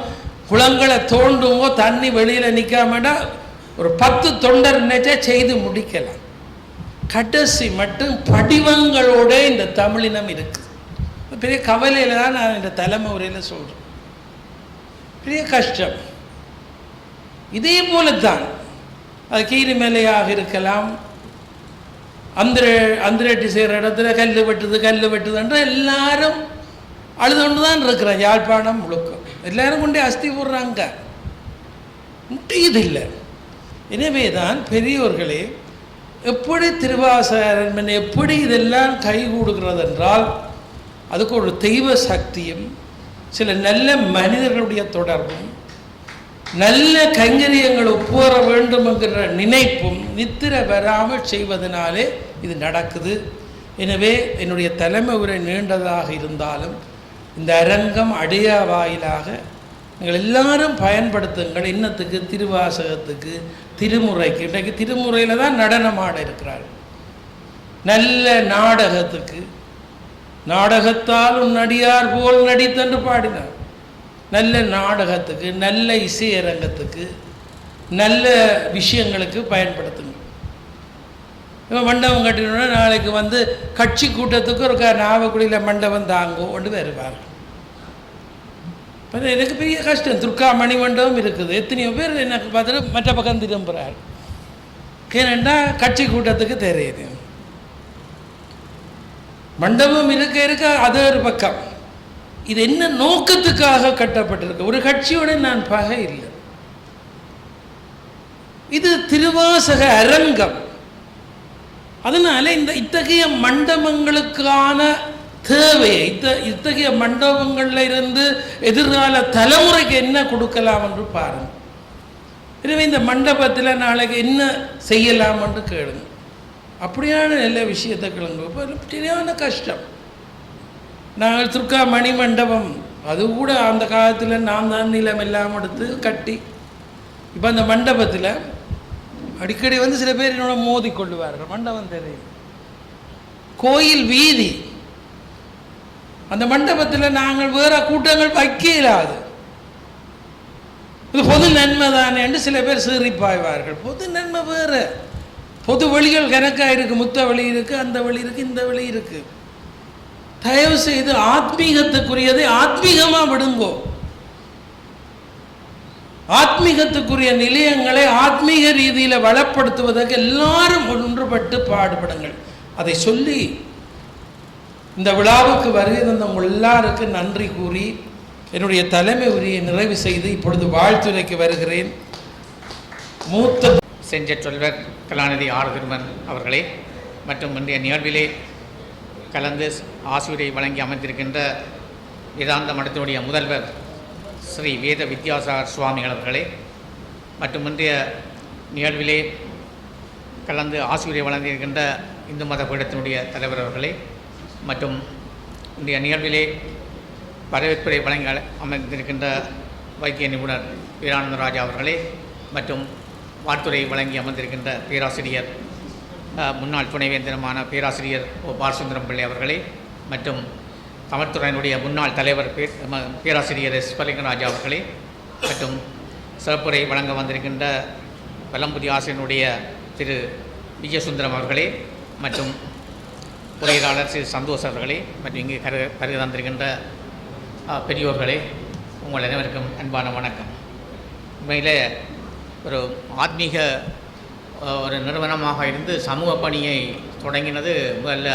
குளங்களை தோண்டுவோ தண்ணி வெளியில் நிற்காமடா ஒரு 10 தொண்டர் நினைச்சா செய்து முடிக்கலாம். கடைசி மட்டும் படிவங்களோட இந்த தமிழினம் இருக்குது. பெரிய கவலையில் தான் நான் இந்த தலைமை உரையில் சொல்கிறேன். பெரிய கஷ்டம். இதே போல தான் அது கீரிமலையாக இருக்கலாம், அந்திரட்டி செய்கிற இடத்துல கல் வெட்டுதுன்ற எல்லாரும் அழுது கொண்டு தான் இருக்கிறான். யாழ்ப்பாணம் முழுக்க எல்லாரும் கொண்டே அஸ்தி போடுறாங்க, முடியதில்லை. எனவே தான் பெரியோர்களே, எப்படி திருவாசகன் எப்படி இதெல்லாம் கை கூடுகிறது என்றால் அதுக்கு ஒரு தெய்வ சக்தியும் சில நல்ல மனிதர்களுடைய தொடர்பும் நல்ல கைங்கரியங்கள் ஒப்புவர வேண்டும் என்கிற நினைப்பும் நித்திர வராமல் செய்வதனாலே இது நடக்குது. எனவே என்னுடைய தலைமை உரை நீண்டதாக இருந்தாலும் இந்த அரங்கம் அடையா வாயிலாக நீங்கள் எல்லாரும் பயன்படுத்துங்கள். இன்னத்துக்கு திருவாசகத்துக்கு, திருமுறைக்கு. இன்றைக்கு திருமுறையில் தான் நடனமாட இருக்கிறார். நல்ல நாடகத்துக்கு, நாடகத்தால் நடிகார் போல் நடித்தென்று பாடினார். நல்ல நாடகத்துக்கு, நல்ல இசையரங்கத்துக்கு, நல்ல விஷயங்களுக்கு பயன்படுத்துங்க. இப்போ மண்டபம் கட்டினோன்னா நாளைக்கு வந்து கட்சி கூட்டத்துக்கு ஒரு நாவக்குடியில் மண்டபம் தாங்கும் கொண்டு வருவார். இப்போ எனக்கு பெரிய கஷ்டம். துர்கா மணி மண்டபம் இருக்குது, எத்தனையோ பேர் எனக்கு பார்த்துட்டு மற்ற பக்கம் திரும்புகிறார். ஏனென்னா கட்சி கூட்டத்துக்கு தெரியுது. மண்டபம் இருக்க அது ஒரு பக்கம். இது என்ன நோக்கத்துக்காக கட்டப்பட்டிருக்கு? ஒரு கட்சியோட நான் பகை இல்லை. இது திருவாசக அரங்கம். அதனால இத்தகைய மண்டபங்களுக்கான தேவையை இத்தகைய மண்டபங்களில் இருந்து எதிர்கால தலைமுறைக்கு என்ன கொடுக்கலாம் என்று பாருங்கள். எனவே இந்த மண்டபத்தில் நாளைக்கு என்ன செய்யலாம் என்று கேளுங்க. அப்படியான நல்ல விஷயத்தை கேளுங்க. இப்போ சரியான கஷ்டம். நாங்கள் துர்கா மணி மண்டபம் அது கூட அந்த காலத்தில் நான் தான் நிலம் எல்லாம் எடுத்து கட்டி, இப்போ அந்த மண்டபத்தில் அடிக்கடி வந்து சில பேர் என்னோட மோதி கொள்ளுவார்கள். மண்டபம் தெரியும், கோயில் வீதி, அந்த மண்டபத்தில் நாங்கள் வேற கூட்டங்கள் வைக்க இயலாது. இது பொது நன்மை தானே என்று சில பேர் சீறிப்பாய்வார்கள். பொது நன்மை வேறு, பொது வழிகள் கணக்காக இருக்குது. முத்த வழி இருக்குது, அந்த வழி இருக்குது, இந்த வழி இருக்குது. தயவு செய்து ஆத்மீகத்துக்குரியதை ஆத்மீகமாக விடுங்கோ. ஆத்மீகத்துக்குரிய நிலையங்களை ஆத்மீக ரீதியில் வளப்படுத்துவதற்கு எல்லாரும் ஒன்றுபட்டு பாடுபடுங்கள். அதை சொல்லி இந்த விழாவுக்கு வருகை தந்தவங்க எல்லாருக்கும் நன்றி கூறி என்னுடைய தலைமை உரையை நிறைவு செய்து இப்பொழுது வாழ்த்துரைக்கு வருகிறேன். மூத்த செஞ்சொல்வர் கலாநிதி ஆர் திருமன் அவர்களே மற்றும் இன்றைய நிகழ்விலே கலந்து ஆசிரியரை வழங்கி அமைந்திருக்கின்ற வேதாந்த மடத்தினுடைய முதல்வர் ஸ்ரீ வேத வித்யாசாகர் சுவாமிகள் அவர்களே மற்றும் இன்றைய நிகழ்விலே கலந்து ஆசிரியரை வழங்கியிருக்கின்ற இந்து மத பீடத்தினுடைய தலைவர் அவர்களே மற்றும் இன்றைய நிகழ்விலே வரவேற்புரை வழங்கி அமைந்திருக்கின்ற வைத்திய நிபுணர் வீரானந்தராஜா அவர்களே மற்றும் வாழ்த்துறை வழங்கி அமர்ந்திருக்கின்ற பேராசிரியர் முன்னாள் துணைவேந்தரமான பேராசிரியர் பாலசுந்தரம் பிள்ளை அவர்களே மற்றும் தமிழ்துறையினுடைய முன்னாள் தலைவர் பேராசிரியர் எஸ் பலிங்கராஜா அவர்களே மற்றும் சிறப்புரை வழங்க வந்திருக்கின்ற வலம்புதி ஆசிரியனுடைய திரு விஜயசுந்தரம் அவர்களே மற்றும் உரையாளர் திரு சந்தோஷ் அவர்களே மற்றும் இங்கு கருத தந்திருக்கின்ற பெரியோர்களே, உங்கள் அனைவருக்கும் அன்பான வணக்கம். உண்மையில் ஒரு ஆத்மீக ஒரு நிறுவனமாக இருந்து சமூக பணியை தொடங்கினது முதல்ல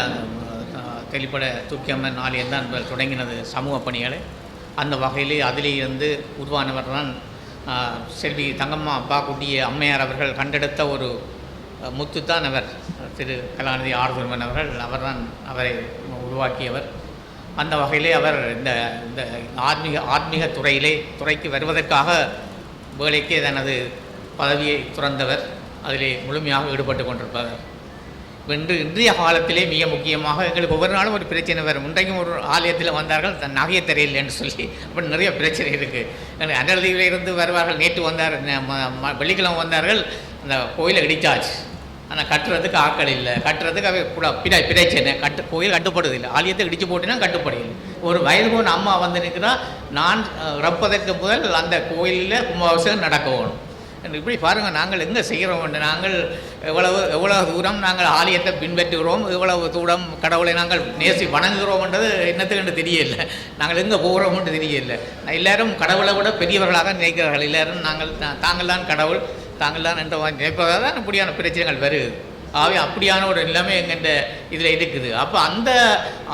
தெளிப்பட துர்க்கியம்மன் ஆலயம் தான் தொடங்கினது சமூக பணிகளை. அந்த வகையிலே அதிலே இருந்து உருவானவர் தான் செல்வி தங்கம்மா அப்பா குட்டிய அம்மையார் அவர்கள் கண்டெடுத்த ஒரு முத்து தான் அவர் திரு கலாநிதி ஆர் திருமன் அவர்கள். அவர்தான் அவரை உருவாக்கியவர். அந்த வகையிலே அவர் இந்த இந்த ஆத்மீக துறைக்கு வருவதற்காக வேலைக்கே தனது பதவியை துறந்தவர். அதிலே முழுமையாக ஈடுபட்டு கொண்டிருப்பவர். இன்றைய காலத்திலே மிக முக்கியமாக எங்களுக்கு ஒவ்வொரு நாளும் ஒரு பிரச்சனை வரும். இன்றைக்கும் ஒரு ஆலயத்தில் வந்தார்கள் தன் நகையை தெரியல என்று சொல்லி அப்படி நிறைய பிரச்சனை இருக்குது. அன்றதியில் இருந்து வருவார்கள். நேற்று வந்தார், வெள்ளிக்கிழமை வந்தார்கள், அந்த கோயிலை இடித்தாச்சு. ஆனால் கட்டுறதுக்கு ஆக்கள் இல்லை, கட்டுறதுக்கு அவை பிரச்சனை. கோயில் கட்டுப்படுவதில்லை. ஆலயத்தை இடித்து போட்டினா கட்டுப்படையில்லை. ஒரு வயது போன அம்மா வந்து நிற்கிறா, நான் இறப்பதற்கு முதல் அந்த கோயிலில் கும்பாபிஷேகம் நடக்க வேணும். இப்படி பாருங்கள், நாங்கள் எங்கே செய்கிறோம், நாங்கள் எவ்வளவு தூரம் நாங்கள் ஆலயத்தை பின்பற்றுகிறோம், எவ்வளவு தூரம் கடவுளை நாங்கள் நேசி வணங்குகிறோம்ன்றது என்னத்துக்கு தெரியல. நாங்கள் எங்கே போகிறோம்னு தெரியல. எல்லோரும் கடவுளை விட பெரியவர்களாக நினைக்கிறார்கள். எல்லோரும் தாங்கள் தான் கடவுள், தாங்கள் தான் என்ற நினைப்பதாக தான் இப்படியான பிரச்சனைகள் வருது. ஆகவே அப்படியான ஒரு நிலைமை எங்கள்கிட்ட இதில் இருக்குது. அப்போ அந்த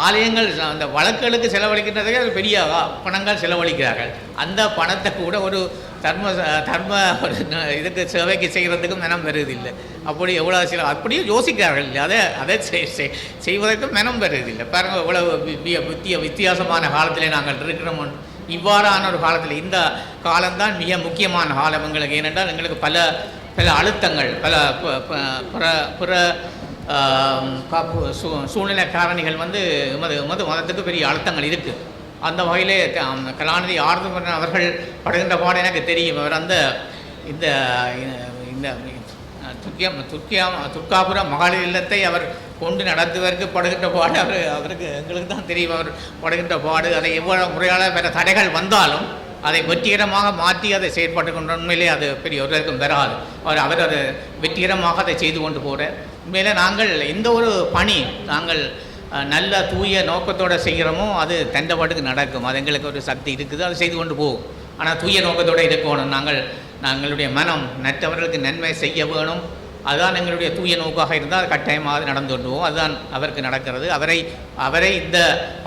ஆலயங்கள் அந்த வழக்குகளுக்கு செலவழிக்கின்றதுக்கு அது பெரிய பணங்கள் செலவழிக்கிறார்கள். அந்த பணத்தை கூட ஒரு தர்ம ஒரு இதுக்கு சேவைக்கு செய்கிறதுக்கு மனம் வருவதில்லை. அப்படி எவ்வளோ அப்படியும் யோசிக்கிறார்கள் இல்லை, அதை செய்வதற்கு மனம் வருவதில்லை. பாருங்கள் எவ்வளவு வித்தியாசமான காலத்திலே நாங்கள் இருக்கிறோம். இவ்வாறான ஒரு காலத்தில் இந்த காலம்தான் மிக முக்கியமான காலம் எங்களுக்கு. ஏனென்றால் எங்களுக்கு பல அழுத்தங்கள், பிற சூழ்நிலை காரணிகள் வந்து மதத்துக்கு பெரிய அழுத்தங்கள் இருக்குது. அந்த வகையிலே கலாநிதி ஆர்தவன் அவர்கள் படுகின்ற பாடம் எனக்கு தெரியும். அவர் அந்த இந்த துர்காபுரம் மகளிர் இல்லத்தை அவர் கொண்டு நடத்துவதற்கு படுகின்ற பாடு அவருக்கு எங்களுக்கு தான் தெரியும். அவர் படுகின்ற பாடு, அதை எவ்வளவு முறையான வேறு தடைகள் வந்தாலும் அதை வெற்றிகரமாக மாற்றி அதை செயற்பட்டு கொண்ட உண்மையிலே அது பெரிய ஒருவருக்கும் வராது. அவர் அதை வெற்றிகரமாக அதை செய்து கொண்டு போகிற உண்மையிலே நாங்கள் எந்த ஒரு பணி நாங்கள் நல்ல தூய நோக்கத்தோடு செய்கிறோமோ அது தண்டபாட்டுக்கு நடக்கும். அது எங்களுக்கு ஒரு சக்தி இருக்குது, அதை செய்து கொண்டு போகும். ஆனால் தூய நோக்கத்தோடு இருக்கணும். நாங்களுடைய மனம் மற்றவர்களுக்கு நன்மை செய்ய வேணும். அதுதான் எங்களுடைய தூய நோக்காக இருந்தால் அது கட்டாயமாக நடந்து கொண்டுவோம். அதுதான் அவருக்கு நடக்கிறது. அவரை இந்த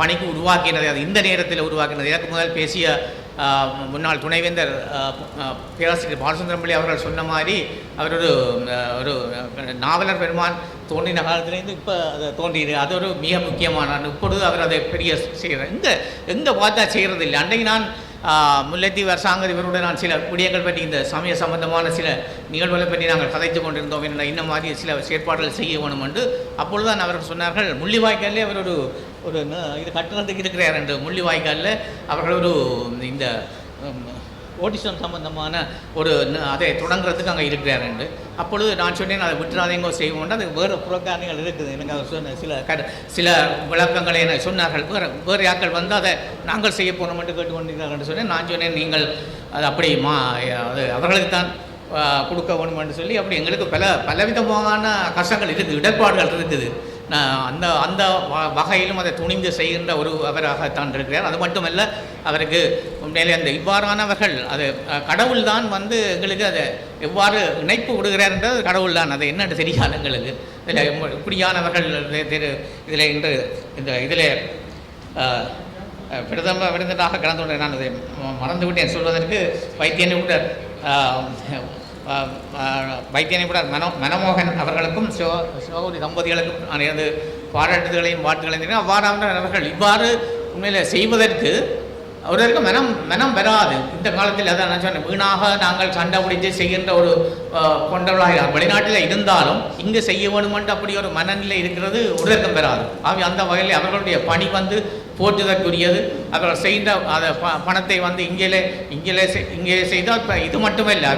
பணிக்கு உருவாக்கினது, அது இந்த நேரத்தில் உருவாக்கினது. எனக்கு முதல் பேசிய முன்னாள் துணைவேந்தர் பேராசிரியர் பாலசுந்தரம் பிள்ளை அவர்கள் சொன்ன மாதிரி அவர் ஒரு நாவலர் பெருமான் தோன்றின காலத்திலேருந்து இப்போ அதை தோன்றியது. அது ஒரு மிக முக்கியமான இப்பொழுது அவர் அதை பெரிய செய்கிறார். எங்கே பார்த்தா செய்கிறது இல்லை. அன்றைக்கு நான் முல்லைத்தீவு அரசாங்க இவருடன் நான் சில விடயங்கள் பற்றி இந்த சமய சம்பந்தமான சில நிகழ்வுகளை பற்றி நாங்கள் கதைத்து கொண்டிருந்தோம். இன்ன மாதிரி சில செயற்பாடுகள் செய்ய வேணும் என்று அப்பொழுதுதான் அவர்கள் சொன்னார்கள். முள்ளிவாய்க்காலில் அவர் ஒரு இது கட்டுறதுக்கு இருக்கிறார் என்று. முள்ளிவாய்க்காலில் அவர்கள் இந்த ஓட்டிசம் சம்பந்தமான அதை தொடங்குறதுக்கு அங்கே இருக்கிறார் என்று. அப்பொழுது நான் சொன்னேன், அதை விட்டுறாதீங்க செய்வோம். அது வேறு புறக்காரணிகள் இருக்குது. எனக்கு அவர் சொன்ன சில விளக்கங்களை என்ன சொன்னார்கள். வேறு யாக்கள் வந்து அதை நாங்கள் செய்ய போனோம் என்று கேட்டுக்கொண்டிருக்கிறார்கள் என்று சொன்னேன். நான் சொன்னேன், நீங்கள் அது அப்படி அது அவர்களுக்கு தான் கொடுக்க வேணும் என்று சொல்லி அப்படி எங்களுக்கு பலவிதமான கஷ்டங்கள் இருக்குது, இடர்பாடுகள் இருக்குது. அந்த வகையிலும் அதை துணிந்து செய்கின்ற அவராகத்தான் இருக்கிறார். அது மட்டுமல்ல, அவருக்கு உண்மையிலே அந்த இவ்வாறானவர்கள் அது கடவுள் தான் வந்து எங்களுக்கு அதை எவ்வாறு இணைப்பு விடுகிறார் என்றது கடவுள் தான். அது என்னென்று தெரியாது எங்களுக்கு. இதில் இப்படியானவர்கள் இதில் இதில் பிரதம விருந்தினராக கலந்து கொண்டேன். நான் அதை மறந்துவிட்டேன் சொல்வதற்கு. வைத்தியநிபுணர் மனமோகன் அவர்களுக்கும் சிவகௌரி தம்பதிகளுக்கும் நான் எனது பாராட்டுதலையும் வாழ்த்துக்களையும். அவ்வாறானவர்கள் இவ்வாறு உண்மையில் செய்வதற்கு அவருக்கு மனம் வராது. இந்த காலத்தில் அதான் நான் சொன்னேன், வீணாக நாங்கள் சண்டை பிடித்து செய்கின்ற ஒரு கொண்டவர்களாக வெளிநாட்டில் இருந்தாலும் இங்கு செய்ய வேணுமென்று அப்படி ஒரு மனநிலை இருக்கிறது உடற்கம் பெறாது. அந்த வகையில் அவர்களுடைய பணி வந்து போற்றுதற்குரியது. அவர்கள் செய்கின்ற அதை பணத்தை வந்து இங்கே செய்தால் இப்போ இது மட்டுமே இல்லை,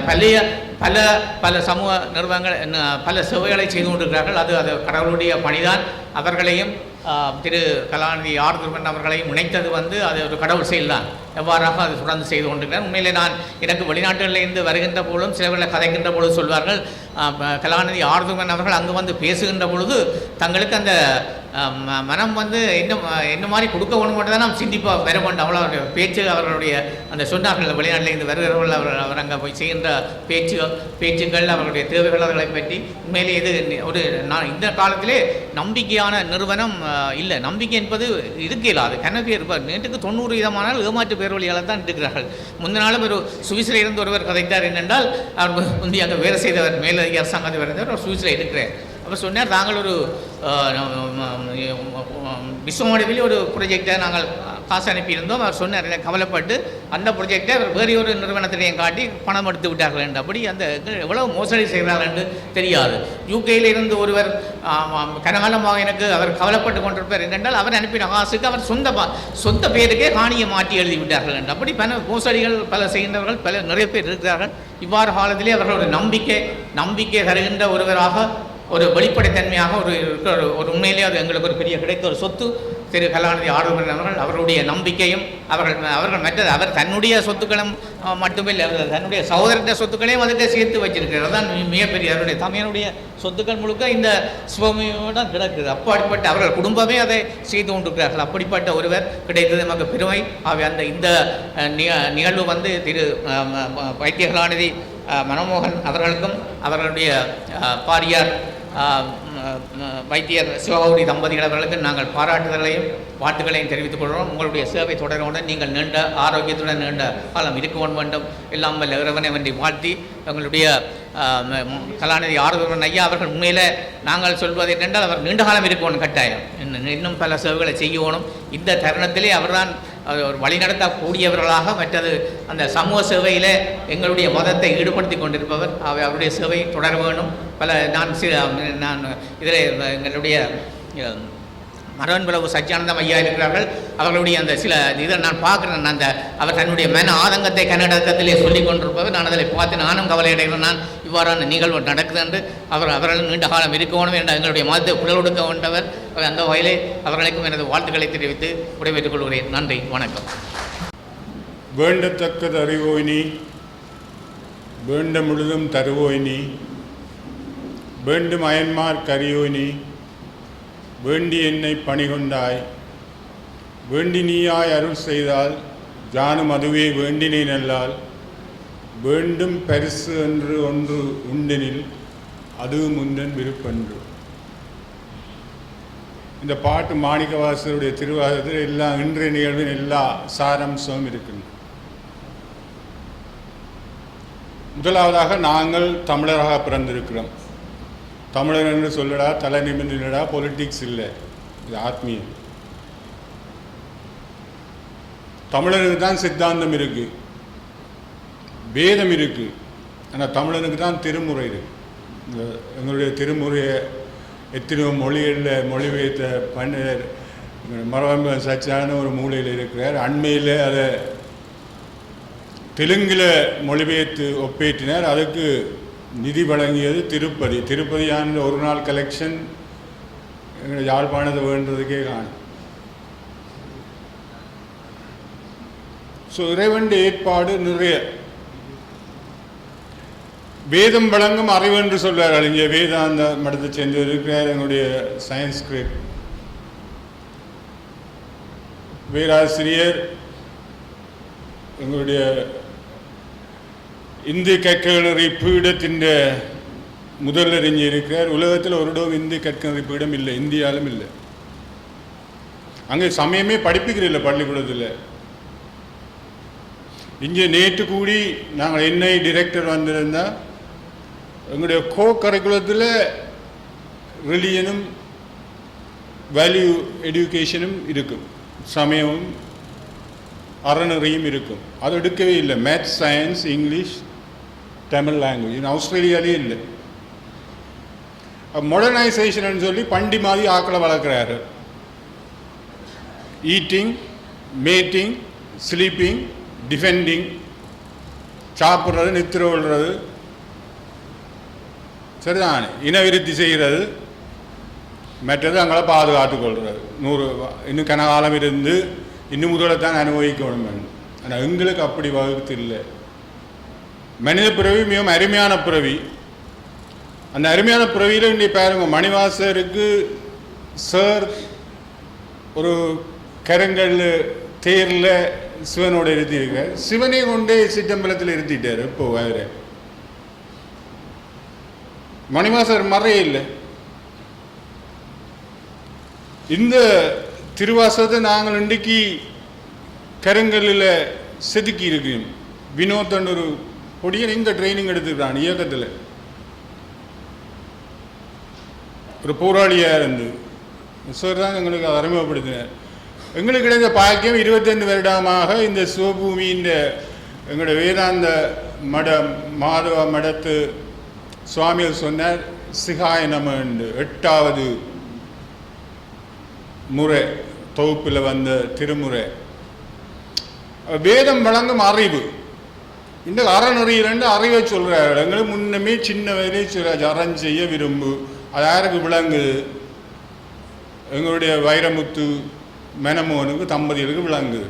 பல சமூக நிறுவனங்கள் பல சேவைகளை செய்து கொண்டிருக்கிறார்கள். அது கடவுளுடைய பணிதான். அவர்களையும் திரு கலாநிதி ஆர் துருவன் அவர்களையும் இணைத்தது வந்து அது ஒரு கடவுள் செயல்தான். எவ்வாறாக அது தொடர்ந்து செய்து கொண்டிருக்கிறார். உண்மையிலே எனக்கு வெளிநாட்டுகளிலிருந்து வருகின்ற பொழுதும் சிலவர்களை கதைக்கின்ற பொழுது சொல்வார்கள், கலாநிதி ஆர் துருவன் அவர்கள் அங்கு வந்து பேசுகின்ற பொழுது தங்களுக்கு அந்த மனம் வந்து என்ன மாதிரி கொடுக்க வேணும் மட்டும் தான் நாம் சிந்திப்பாக வர வேண்டும். அவ்வளோ பேச்சு அவர்களுடைய அந்த சொன்னார்கள், வெளிநாட்டிலிருந்து வருகிறவர்கள் அவர் அங்கே போய் செய்கின்ற பேச்சுக்கள் அவர்களுடைய தேவைகள் அவர்களை பற்றி உண்மையிலே இது நான் இந்த காலத்திலே நம்பிக்கையான நிறுவனம் இல்லை. நம்பிக்கை என்பது இருக்க இல்லாது. கனவே இருப்பார். நேற்றுக்கு 90% ஏமாற்று பேரொழியாளர் தான் இருக்கிறார்கள். முந்தின நாளும் ஒரு சுவிஸில் இருந்து ஒருவர் கதைத்தார். என்னென்றால் அவர் முந்தைய அங்கே வேலை செய்தவர், மேலதிக அரசாங்கத்தை வருந்தவர், ஒரு சுவிஸில் இருக்கிறார். அப்போ சொன்னார், நாங்கள் ஒரு விஸ்வமடைவில் ஒரு ப்ரொஜெக்டை நாங்கள் காசு அனுப்பியிருந்தோம். அவர் சொன்னார், எனக்கு கவலைப்பட்டு அந்த ப்ரொஜெக்டை அவர் வேறு ஒரு நிறுவனத்திலையும் காட்டி பணம் எடுத்து விட்டார்கள் என்று. அப்படி அந்த எவ்வளவு மோசடி செய்கிறார்கள் என்று தெரியாது. யூகேயில் இருந்து ஒருவர் கனகாலமாக எனக்கு அவர் கவலைப்பட்டு கொண்டிருப்பார். என்னென்றால் அவர் அனுப்பின காசுக்கு அவர் சொந்த பேருக்கே காணியை மாற்றி எழுதி விட்டார்கள் என்று. அப்படி மோசடிகள் பல செய்கின்றவர்கள் நிறைய பேர் இருக்கிறார்கள். இவ்வாறு காலத்திலே அவர்களுடைய நம்பிக்கை தருகின்ற ஒருவராக, ஒரு வெளிப்படைத்தன்மையாக ஒரு உண்மையிலே அது எங்களுக்கு ஒரு பெரிய கிடைத்த ஒரு சொத்து திரு கலாநிதி ஆர்வலர் அவர்கள். அவருடைய நம்பிக்கையும் அவர்கள் மற்றது அவர் தன்னுடைய சொத்துக்களும் மட்டுமில்லை, அவர் தன்னுடைய சகோதரனுடைய சொத்துக்களையும் அதுக்கு சேர்த்து வச்சிருக்கிறார். தான் மிகப்பெரிய அவருடைய தமையனுடைய சொத்துக்கள் முழுக்க இந்த சிவமியோடு கிடக்குது. அப்படிப்பட்ட அவர்கள் குடும்பமே அதை செய்து கொண்டிருக்கிறார்கள். அப்படிப்பட்ட ஒருவர் கிடைத்தது நமக்கு பெருமை. அந்த இந்த நிகழ்வு வந்து திரு வைத்திய கலாநிதி மனமோகன் அவர்களுக்கும் அவர்களுடைய பாரியார் வைத்தியர் சிவகௌரி தம்பதிகள் அவர்களுக்கு நாங்கள் பாராட்டுதலையும் வாழ்த்துக்களையும் தெரிவித்துக் கொள்கிறோம். உங்களுடைய சேவை தொடருடன் நீங்கள் நீண்ட ஆரோக்கியத்துடன் நீண்ட காலம் இருக்க வேண்டும். எல்லாம் வல்ல இறைவனை வேண்டி வாழ்த்தி எங்களுடைய கலாநிதி ஆர்வலர் ஐயா அவர்கள் உண்மையில் நாங்கள் சொல்வது என்னென்றால் அவர் நீண்ட காலம் இருக்கணும், கட்டாயம் இன்னும் பல சேவைகளை செய்யணும். இந்த தருணத்திலே அவர்தான் ஒரு வழிநடத்தக்கூடியவர்களாக, மற்றது அந்த சமூக சேவையில் எங்களுடைய மதத்தை ஈடுபடுத்தி கொண்டிருப்பவர். அவருடைய சேவை தொடர வேண்டும். நான் இதில் எங்களுடைய மரவன் பிரபு சச்சியானந்தம் ஐயா இருக்கிறார்கள். அவர்களுடைய அந்த சில இதை நான் பார்க்குறேன். அவர் தன்னுடைய மன ஆதங்கத்தை கன்னடத்திலே சொல்லிக் கொண்டிருப்பவர். நான் அதில் பார்த்து நானும் கவலையடைகிறேன். நான் இவ்வாறான நிகழ்வு நடக்குது என்று அவர்கள் நீண்ட காலம் இருக்கணும் என்ற எங்களுடைய மதத்தை குரல் கொடுக்க வேண்டவர். அந்த வகையிலே அவர்களுக்கும் எனது வாழ்த்துக்களை தெரிவித்து விடைபெற்றுக் கொள்கிறேன். நன்றி, வணக்கம். வேண்டத்தக்கது அறிவோய் நீ, வேண்ட முழுதும் தருவோய் நீ, வேண்டும் அயன்மார் கரியோய் நீ, வேண்டி என்னை பணிகொண்டாய், வேண்டி நீயாய் அருள் செய்தால் ஜானும் அதுவே வேண்டினேன் அல்லால், வேண்டும் பரிசு என்று ஒன்று உண்டெனில் அதுவும் உந்தன் விருப்பன்று. இந்த பாட்டு மாணிக்கவாசருடைய திருவாசகத்தில் இன்றைய நிகழ்வின் எல்லா சாராம்சமும் இருக்கின்றன. முதலாவதாக நாங்கள் தமிழராக பிறந்திருக்கிறோம். தமிழர் என்று சொல்லடா, தலை நிமிர்ந்துடா, பொலிட்டிக்ஸ் இல்லை, இது ஆத்மீயம். தமிழனுக்கு தான் சித்தாந்தம் இருக்குது, வேதம் இருக்குது. ஆனால் தமிழனுக்கு தான் திருமுறை இருக்குது. எங்களுடைய திருமுறையை எத்தனையோ மொழிகளில் மொழிபெயர்த்த பண்டிதர் மரபு சச்சான ஒரு மூலையில் இருக்கிறார். அண்மையில் அதை தெலுங்கில் மொழிபெயர்த்து ஒப்பேற்றினார். அதுக்கு நிதி வழங்கியது திருப்பதி. திருப்பதியான ஒரு நாள் கலெக்ஷன் எங்கள் யாழ்ப்பாணத்தை வேண்டதுக்கே காணும். ஸோ இறைவன் ஏற்பாடு நிறைய. வேதம் வழங்கும் அறிவு என்று சொல்வார்கள். இங்கே வேதாந்த மடத்தை சேர்ந்து இருக்கிறார் எங்களுடைய சயின்ஸ் கிரேட் பேராசிரியர், எங்களுடைய இந்திய கற்கனரி பீடத்தின் முதலறிஞர் இருக்கிறார். உலகத்தில் ஒரு இடம் இந்திய கற்கனரி பீடம் இல்லை, இந்தியாவிலும் இல்லை. அங்கே சமயமே படிப்புக்கிறதில்லை பள்ளிக்கூடத்தில். இங்கே நேற்று கூடி நாங்கள் என்ஐ டிரெக்டர் வந்திருந்தால் எங்களுடைய கோ கரிக்குலத்தில் ரிலிஜனும் வேல்யூ எஜுகேஷனும் இருக்கும், சமயமும் அறநெறியும் இருக்கும். அது எடுக்கவே இல்லை. Maths, science, English, Tamil language ஆஸ்திரேலியாலே இல்லை. மாடர்னைசேஷன் சொல்லி பண்டி மாதிரி ஆக்களை வளர்க்குறாரு. ஈட்டிங், மேட்டிங், ஸ்லீப்பிங், டிஃபெண்டிங், சாப்பிட்றது, நித்திர கொள்வது, சரிதான், இனவிருத்தி செய்கிறது, மற்றது அங்கே பாதுகாத்து கொள்வது. இன்னும் கனகாலம் இருந்து இன்னும் முதலத்தான் அனுபவிக்கணும். ஆனால் எங்களுக்கு அப்படி வகுத்து இல்லை. மனித பிறவி மிகவும் அருமையான பிறவி. அந்த அருமையான பிறவியில் இன்றைய பாருங்க, மணிவாசருக்கு சார் ஒரு கருங்கல் தேரில் சிவனோட இருத்தியிருக்கார். சிவனை கொண்டே சிற்றம்பலத்தில் இருத்திட்டார். இப்போ வேறு மணிவாசர் மறைய இல்லை. இந்த திருவாசகத்தை நாங்கள் இன்றைக்கு கருங்கல்லில் செதுக்கி இருக்கிறோம். வினோத்தன் ஒரு பொடியன் இங்கே ட்ரைனிங் எடுத்துக்கிறான் இயக்கத்தில். ஒரு போராளியாக இருந்து சார் தான் எங்களுக்கு அறிமுகப்படுத்தினார். எங்களுக்கு கிடைத்த பாக்கியம் 25 வருடமாக இந்த சிவபூமியின் எங்களுடைய வேதாந்த மாதவ மடத்து சுவாமிகள் சொன்னார், சிகாய நம என்று 8வது முறை தொகுப்பில் வந்த திருமுறை. வேதம் வழங்கும் அறிவு. இந்த அறநெறியிலிருந்து அறிவை சொல்கிறார்கள். எங்களுக்கு முன்னமே சின்ன வயதே சொல்ல அறம் செய்ய விரும்பு. அது யாருக்கு விளங்குது? எங்களுடைய வைரமுத்து மெனமோனுக்கு தம்பதிகளுக்கு விளங்குது.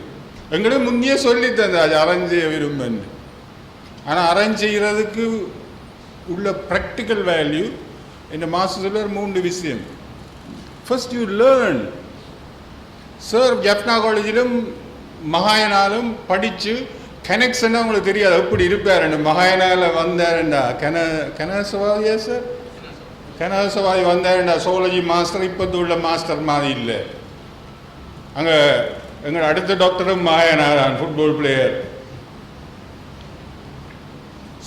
எங்களுக்கு முந்தைய சொல்லி தந்தாது அறம் செய்ய விரும்புன்னு. ஆனால் அறம் செய்கிறதுக்கு உள்ள ப்ராக்டிக்கல் வேல்யூ இந்த மாஸ்டர் சொல்ல 3 விஷயம். First you learn. Sir Jaffna காலேஜிலும் மகாயனாலும் படித்து கனெக்ஷனாக உங்களுக்கு தெரியாது எப்படி இருப்பார். மகாயனால வந்தாருண்டா கனசவாதியா சார், கனசவாதி வந்தாருண்டா சோலஜி மாஸ்டர் இப்போது உள்ள மாஸ்டர் மாதிரி இல்லை. அங்கே எங்கள் அடுத்த டாக்டரும் மகாயனாரான் ஃபுட்பால் பிளேயர்.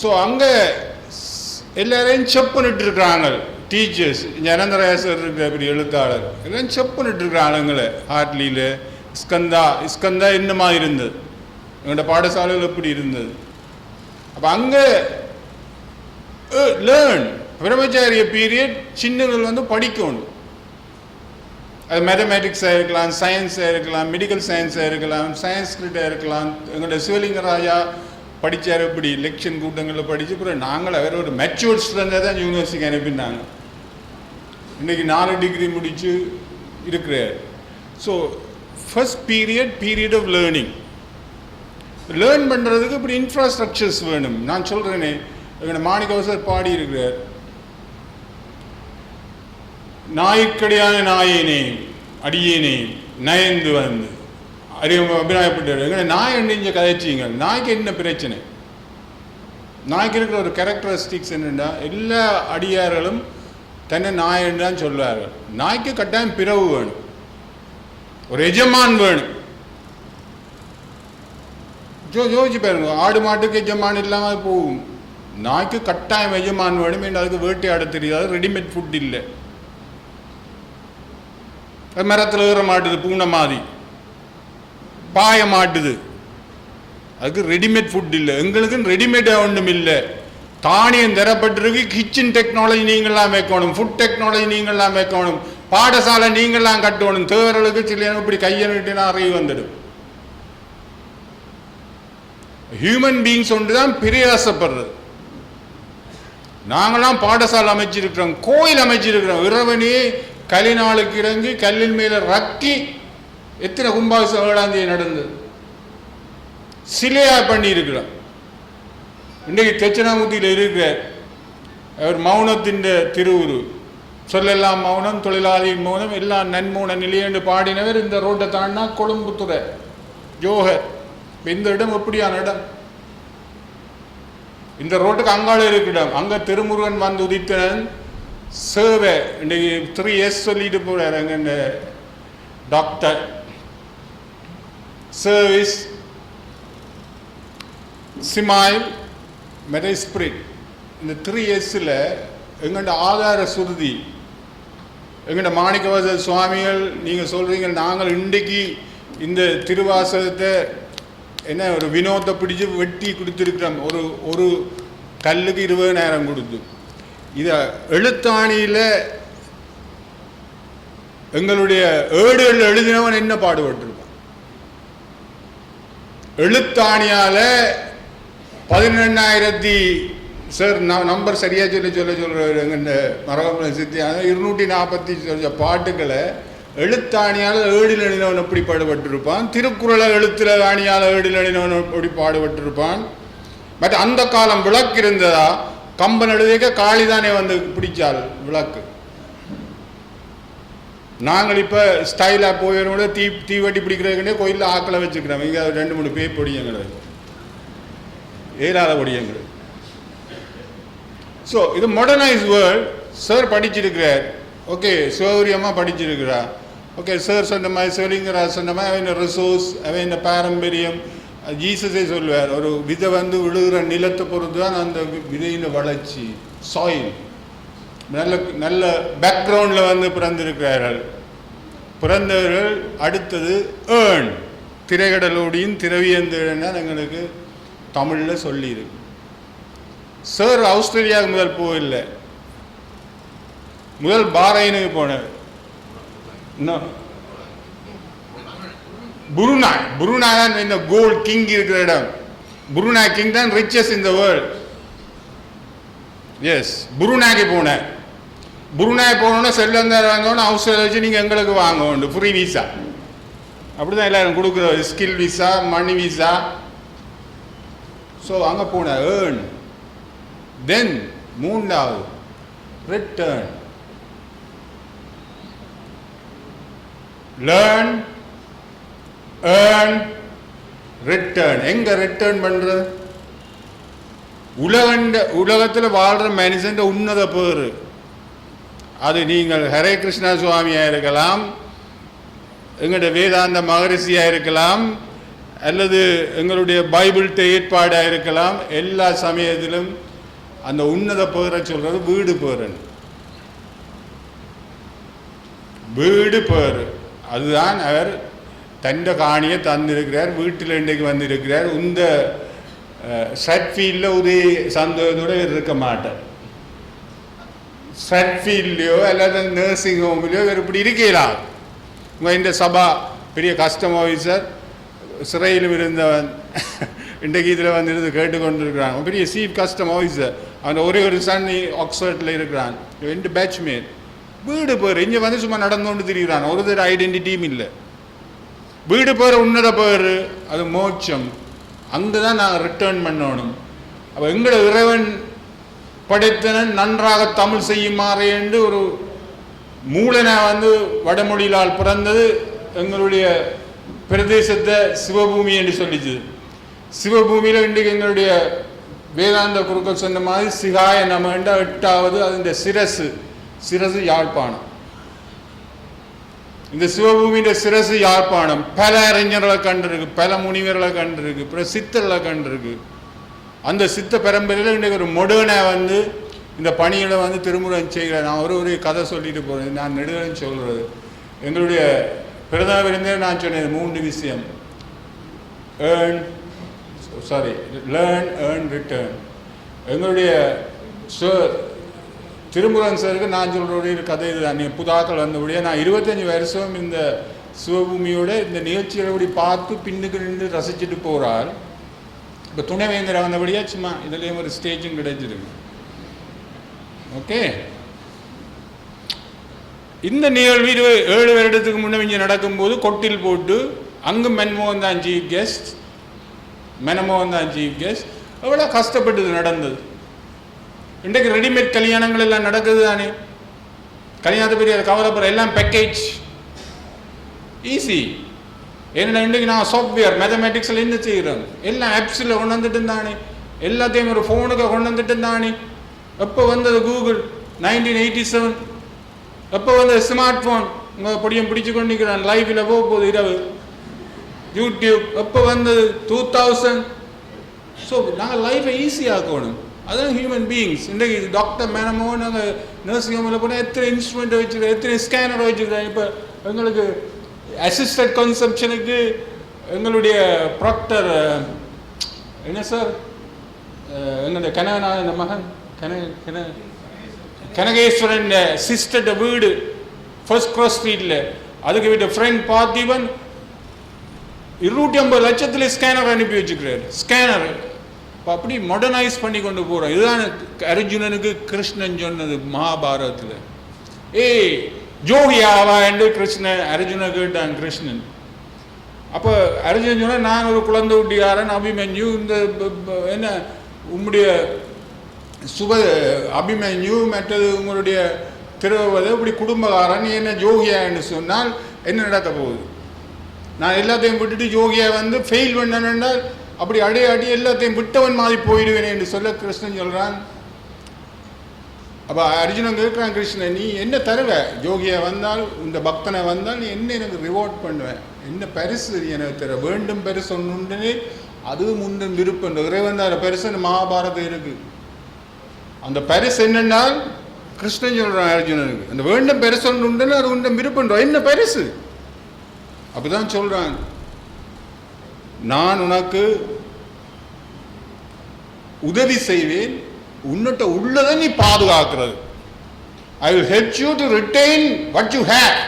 ஸோ அங்கே எல்லாரையும் செக் பண்ணிட்டு இருக்கிறாங்க டீச்சர்ஸ். ஜனந்தராசர் இருக்கிற பெரிய எழுத்தாளர் எல்லாம் செக் பண்ணிட்டு இருக்கிறானுங்களே. ஹார்ட்லியில் இஸ்கந்தா என்னமா இருந்தது, எங்களோட பாடசாலைகள் எப்படி இருந்தது. அப்போ அங்கே லேர்ன். பிரம்மச்சாரிய பீரியட் சின்னங்கள் படிக்கணும். அது மேத்தமேட்டிக்ஸாக இருக்கலாம், சயின்ஸாக இருக்கலாம், மெடிக்கல் சயின்ஸாக இருக்கலாம், சயின்ஸ்கிரிட்டாக இருக்கலாம். எங்களுடைய சிவலிங்க ராஜா படித்தார் இப்படி எலெக்ஷன் கூட்டங்களில் படித்து அப்புறம் நாங்கள் வேறு ஒரு மெச்சூர்ட் ஸ்டூடெண்ட்டாக தான் யூனிவர்சிட்டிக்கு அனுப்பினாங்க. இன்றைக்கி 4 டிகிரி முடித்து இருக்கிறார். So first period of learning. Learn பண்ணுறதுக்கு இப்படி இன்ஃப்ராஸ்ட்ரக்சர்ஸ் வேணும். நான் சொல்கிறேனே, எங்களோட மாணிக்கவாசர் பாடி இருக்கிறார், நாய்க்கடியான நாயேனே அடியேனே நயந்து வந்து அபிநாயப்பட்டார். எங்களை நாய் என்ன கதைச்சிங்க? நாய்க்கு என்ன பிரச்சனை? நாய்க்கு இருக்கிற ஒரு கேரக்டரிஸ்டிக்ஸ் என்னென்னா, எல்லா அடியார்களும் தன்னை நாயன்னு தான் சொல்வார்கள். நாய்க்கு கட்டாயம் பிறவு வேணும், ஒரு எஜமான் வேணும். யோசிச்சு பாருங்க, ஆடு மாட்டுக்கு எஜமான் இல்லாமல் போகும். நாய்க்கு கட்டாயம் எஜமான் வேணும் என்று அதுக்கு வேட்டையாட தெரியாது. ரெடிமேட் ஃபுட் இல்லை. மரத்தில் ஏற மாட்டுது, பூனை மாதிரி பாய மாட்டுது. அதுக்கு ரெடிமேட் ஃபுட் இல்லை. எங்களுக்கு ரெடிமேடாக ஒன்றும் இல்லை. தானியம் தரப்பட்டிருக்கு. கிச்சன் டெக்னாலஜி நீங்களாம் வைக்கணும், ஃபுட் டெக்னாலஜி நீங்களாம் வைக்கணும், பாடசாலை நீங்களாம் கட்டணும். தேவர்களுக்கு சில இப்படி கையை நீட்டினா அறிவு வந்துடும். ஹியூமன் பீயிங்ஸ் ஒன்று தான் பிரயாசப்படுறது. நாங்களாம் பாடசாலை அமைச்சிருக்கிறோம், கோயில் அமைச்சிருக்கிறோம். இறைவனே கலிநாளுக்கு இறங்கி கல்லின் மேல ரக்கி எத்தனை கும்பாபிஷேகம் 7ஆம் தேதி நடந்தது. சிலையா பண்ணி இருக்கிறோம். இன்றைக்கு தட்சிணாமூர்த்தியில் இருக்கிறார். அவர் மௌனத்தின் திருவுரு. சொல்லெல்லாம் மௌனம், தொழிலாளியின் மௌனம், எல்லாம் நன்மௌன நிலையென்று பாடினவர். இந்த ரோட்டை தாண்டினா கொழும்புத்துறை ஜோஹர். இந்த இடம் எப்படியான இடம்? இந்த ரோட்டுக்கு அங்காள இருக்க இடம். அங்கே திருமுருகன் வந்து உதித்தனன் சேவை. இன்றைக்கு 3S சொல்லிட்டு போறார். அங்கே இந்த டாக்டர் சர்வீஸ் சிமாயில் மெரைஸ்பிரிட். இந்த 3Sல எங்கள்ட ஆதார சுருதி, எங்கள்ட மாணிக்கவாச சுவாமிகள் நீங்கள் சொல்கிறீங்க. நாங்கள் இன்றைக்கு இந்த திருவாசகத்தை என்ன ஒரு வினோத்தை பிடிச்சி வெட்டி கொடுத்துருக்கிறோம். ஒரு கல்லுக்கு 20,000 கொடுத்து. இதை எழுத்தாணியில் எங்களுடைய ஏடுகள் எழுதினவன் என்ன பாடுபட்டிருப்பான்? எழுத்தாணியால் 18,000 சார் நம்பர் சரியாக சொல்கிறார். எங்கள் மரகம சித்தியான 240 பாட்டுக்களை எழுத்தாணியால் ஏடில் எழுதினவன் எப்படி பாடுபட்டிருப்பான்? திருக்குறளை எழுத்துல ஆணியால் ஏடில் எழுதினவன் எப்படி பாடுபட்டிருப்பான்? பட் அந்த காலம் விளக்கு இருந்ததா? கம்பன் எழுதிக்க காளிதானே வந்து பிடிச்சால் விளக்கு. நாங்கள் இப்போ ஸ்டைலாக போயிடனோட தீவட்டி பிடிக்கிறதுக்குன்னே கோயிலில் ஆக்களை வச்சுக்கிறோம். இங்கே 2-3 பேர் பொடியங்கள், ஏறாத பொடியங்கள். ஸோ இது மாடர்னைஸ் வேர்ல்ட். சார் படிச்சிருக்கிறார். ஓகே, சௌகரியமாக படிச்சிருக்கிறா. ஓகே, சார் சொன்ன மாதிரி சிவலிங்கரா சொன்ன மாதிரி அவன் ரிசோர்ஸ், அவன் பாரம்பரியம். ஜீசஸே சொல்லுவார், ஒரு விதை வந்து விழுகிற நிலத்தை பொறுத்து தான் அந்த விதையின் வளர்ச்சி. சாயில் நல்ல நல்ல பேக்ரவுண்டில் வந்து பிறந்திருக்கிறார்கள். பிறந்தவர்கள் அடுத்தது ஏர்ன், திரைக்கடலோடியும் திரவியந்தேன்னா எங்களுக்கு தமிழில் சொல்லியிருக்கு. சார் ஆஸ்திரேலியாவுக்கு முதல் போகல, முதல் பாரைனுக்கு போனார். புருனாய் தான் இந்த கோல்ட் கிங் இருக்கிற இடம். புருனாய் கிங் தான் richest in the world. Yes, புருனாய்க்கு போனேன். புருனாய் போனோன்னா செல்லந்தார் வாங்கணும், ஆஸ்திரேலியா வச்சு நீங்கள் எங்களுக்கு வாங்க உண்டு ஃப்ரீ விசா. அப்படி தான் எல்லாரும் கொடுக்குற ஸ்கில் விசா, மணி விசா. ஸோ அங்கே போனேன். ஏர்ன், தென் 3வது ரிட்டர்ன். Learn, earn, return. எங்க ரிட்டர்ன் பண்றது? உலகத்தில் வாழ்ற மனுஷன் உன்னத பேர். அது நீங்கள் ஹரே கிருஷ்ணா சுவாமியா இருக்கலாம், எங்களுடைய வேதாந்த மகரிஷியா இருக்கலாம், அல்லது எங்களுடைய பைபிள் ஏற்பாடாக இருக்கலாம். எல்லா சமயத்திலும் அந்த உன்னத பேரை சொல்றது வீடு பேரன். வீடு பேர் அதுதான். அவர் தண்ட காணியை தந்திருக்கிறார். வீட்டில் இன்றைக்கு வந்திருக்கிறார். இந்த ஸ்ட்ரட்ஃபீல்டில் ஒரே சந்தோஷத்தோடு இருக்க மாட்டார். ஸ்ட்ரட்ஃபீல்ட்லையோ அல்லது நர்சிங் ஹோம்லையோ இவர் இப்படி இருக்கலாம். இந்த சபா பெரிய கஸ்டம் ஆஃபீஸர், சிறையிலும் இருந்தவன், இன்றைக்கு இதில் வந்து கேட்டுக்கொண்டிருக்கிறான். பெரிய சீஃப் கஸ்டம் ஆஃபீஸர். அவன் ஒரே ஒரு சன் ஆக்ஸ்ஃபோர்டில் இருக்கிறான். 2 பேட்ச்மேட். வீடு பேர் இங்கே வந்து சும்மா நடந்து கொண்டு திரிகிறான். ஒரு ஐடென்டிட்டியும் இல்லை. வீடு பேர் உன்னத பேர், அது மோட்சம். அங்கே தான் நாங்கள் ரிட்டர்ன் பண்ணணும். அப்போ எங்களோட இறைவன் படைத்தனன் நன்றாக தமிழ் செய்யுமாறு என்று ஒரு மூலனை வந்து வடமொழியிலால் பிறந்தது. எங்களுடைய பிரதேசத்தை சிவபூமி என்று சொல்லிச்சு. சிவபூமியில் இன்றைக்கு எங்களுடைய வேதாந்த குருக்கள் சொன்ன மாதிரி சிகாய நம என்ற 8வது அது சிரசு யாழ்ப்பாணம். இந்த சிவபூமியின் சிரசு யாழ்ப்பாணம். பல அறிஞர்களை கண்டிருக்கு, பல முனிவர்களை கண்டிருக்கு, சித்தர்களை கண்டிருக்கு. அந்த சித்த பரம்பரையில் இன்றைக்கு ஒரு மொடர்னாக வந்து இந்த பணிகளை வந்து திருமுறை செய்கிறேன். நான் ஒரு கதை சொல்லிட்டு போகிறேன். நான் நெடுகன்னு சொல்கிறது எங்களுடைய பிரதம விருந்தினர் நான் சொன்னேன் 3 விஷயம்: லேர்ன், ஏர்ன், ரிட்டர்ன். எங்களுடைய திருமுருகன் சாருக்கு நான் சொல்கிற கதை இதுதான். புதாக்கள் வந்தபடியே நான் 25 வருஷம் இந்த சிவபூமியோட இந்த நிகழ்ச்சிகளை அப்படி பார்த்து பின்னுக்கு நின்று ரசிச்சுட்டு போகிறார். இப்போ துணைவேந்தரை வந்தபடியா சும்மா இதுலேயும் ஒரு ஸ்டேஜும் கிடைச்சிருக்கு. ஓகே, இந்த நிகழ்வு 7 வருடத்துக்கு முன்னே இங்கே நடக்கும்போது கொட்டில் போட்டு அங்கு மன்மோகன் தான் சீஃப் கெஸ்ட், மனமோகன் தான் சீஃப் கெஸ்ட். எவ்வளோ கஷ்டப்பட்டது நடந்தது. இன்றைக்கு ரெடிமேட் கல்யாணங்கள் எல்லாம் நடக்குது தானே. கல்யாணத்தை பெரிய கவலைப்படுற எல்லாம் பேக்கேஜ் ஈஸி. ஏன்னா இன்றைக்கு நான் சாஃப்ட்வேர் மேத்தமேட்டிக்ஸில் என்ன செய்கிறோம், எல்லாம் ஆப்ஸில் கொண்டு வந்துட்டு தானே, எல்லாத்தையும் ஒரு ஃபோனுக்கு கொண்டு வந்துட்டு தானே. எப்போ வந்தது கூகுள் 1987, எப்போ வந்தது ஸ்மார்ட் ஃபோன் உங்கள் பொடியும் பிடிச்சி கொண்டு நிற்கிறான் லைஃபில் போகுது இரவு. யூடியூப் எப்போ வந்தது 2000. ஸோ நாங்கள் லைஃப்பை ஈஸியாக்கணும். அதுதான் ஹியூமன் பீயிங்ஸ். இன்றைக்கு டாக்டர் மேனமோ நாங்கள் நர்சிங் ஹோமில் போனால் எத்தனை இன்ஸ்ட்ருமெண்ட் வச்சுக்கிறோம், எத்தனை ஸ்கேனர் வச்சுக்கிறோம். இப்போ எங்களுக்கு அசிஸ்டட் கன்சப்ஷனுக்கு எங்களுடைய ப்ராக்டர் என்ன சார், எங்களுடைய கனகநாதன் மகன் கனகேஸ்வரன் சிஸ்டர்ட வீடு ஃபர்ஸ்ட் கிராஸ் ஸ்ட்ரீட்டில், அதுக்கு வீட்டு ஃப்ரெண்ட் பார்த்திபன் 250 லட்சத்தில் ஸ்கேனர் அனுப்பி வச்சுக்கிறார். ஸ்கேனர் அப்படி மாடர்னைஸ் பண்ணி கொண்டு போகிறோம். இதுதான் அர்ஜுனனுக்கு கிருஷ்ணன் சொன்னது மகாபாரதத்தில். ஜோகியாவா என்று அர்ஜுன கேட்டான் கிருஷ்ணன். அப்போ அர்ஜுனன் சொன்னால் நான் ஒரு குழந்தை குட்டிகாரன் அபிமன்யு, இந்த என்ன உங்களுடைய அபிமன்யு மற்றது உங்களுடைய திருவதை இப்படி குடும்பகாரன், என்ன ஜோகியா என்று சொன்னால் என்ன நடக்க போகுது? நான் எல்லாத்தையும் விட்டுட்டு ஜோகியா வந்து ஃபெயில் பண்ணனால் அப்படி அடி எல்லாத்தையும் விட்டவன் மாதிரி போயிடுவேன் என்று சொல்ல கிருஷ்ணன் சொல்கிறான். அப்போ அர்ஜுனன் கேட்குறான், கிருஷ்ணன் நீ என்ன தருவ? ஜோகியா வந்தால் இந்த பக்தனை வந்தால் நீ என்ன எனக்கு ரிவார்ட் பண்ணுவேன், என்ன பரிசு எனக்கு தர வேண்டும்? பரிசு ஒன்று அது முன்னும் விருப்பம் இறைவன் பரிசு மகாபாரதம் இருக்கு. அந்த பரிசு என்னென்னால் கிருஷ்ணன் சொல்கிறான் அர்ஜுனனுக்கு, அந்த வேண்டும் பரிசு ஒன்று உண்டுன்னு அது உண்ட விருப்பம் என்ன பரிசு? அப்படிதான் சொல்றான், நான் உனக்கு உதவி செய்வேன், உன்னிட்ட உள்ளதை நீ பாதுகாக்கிறது. ஐ will help you to retain what you have.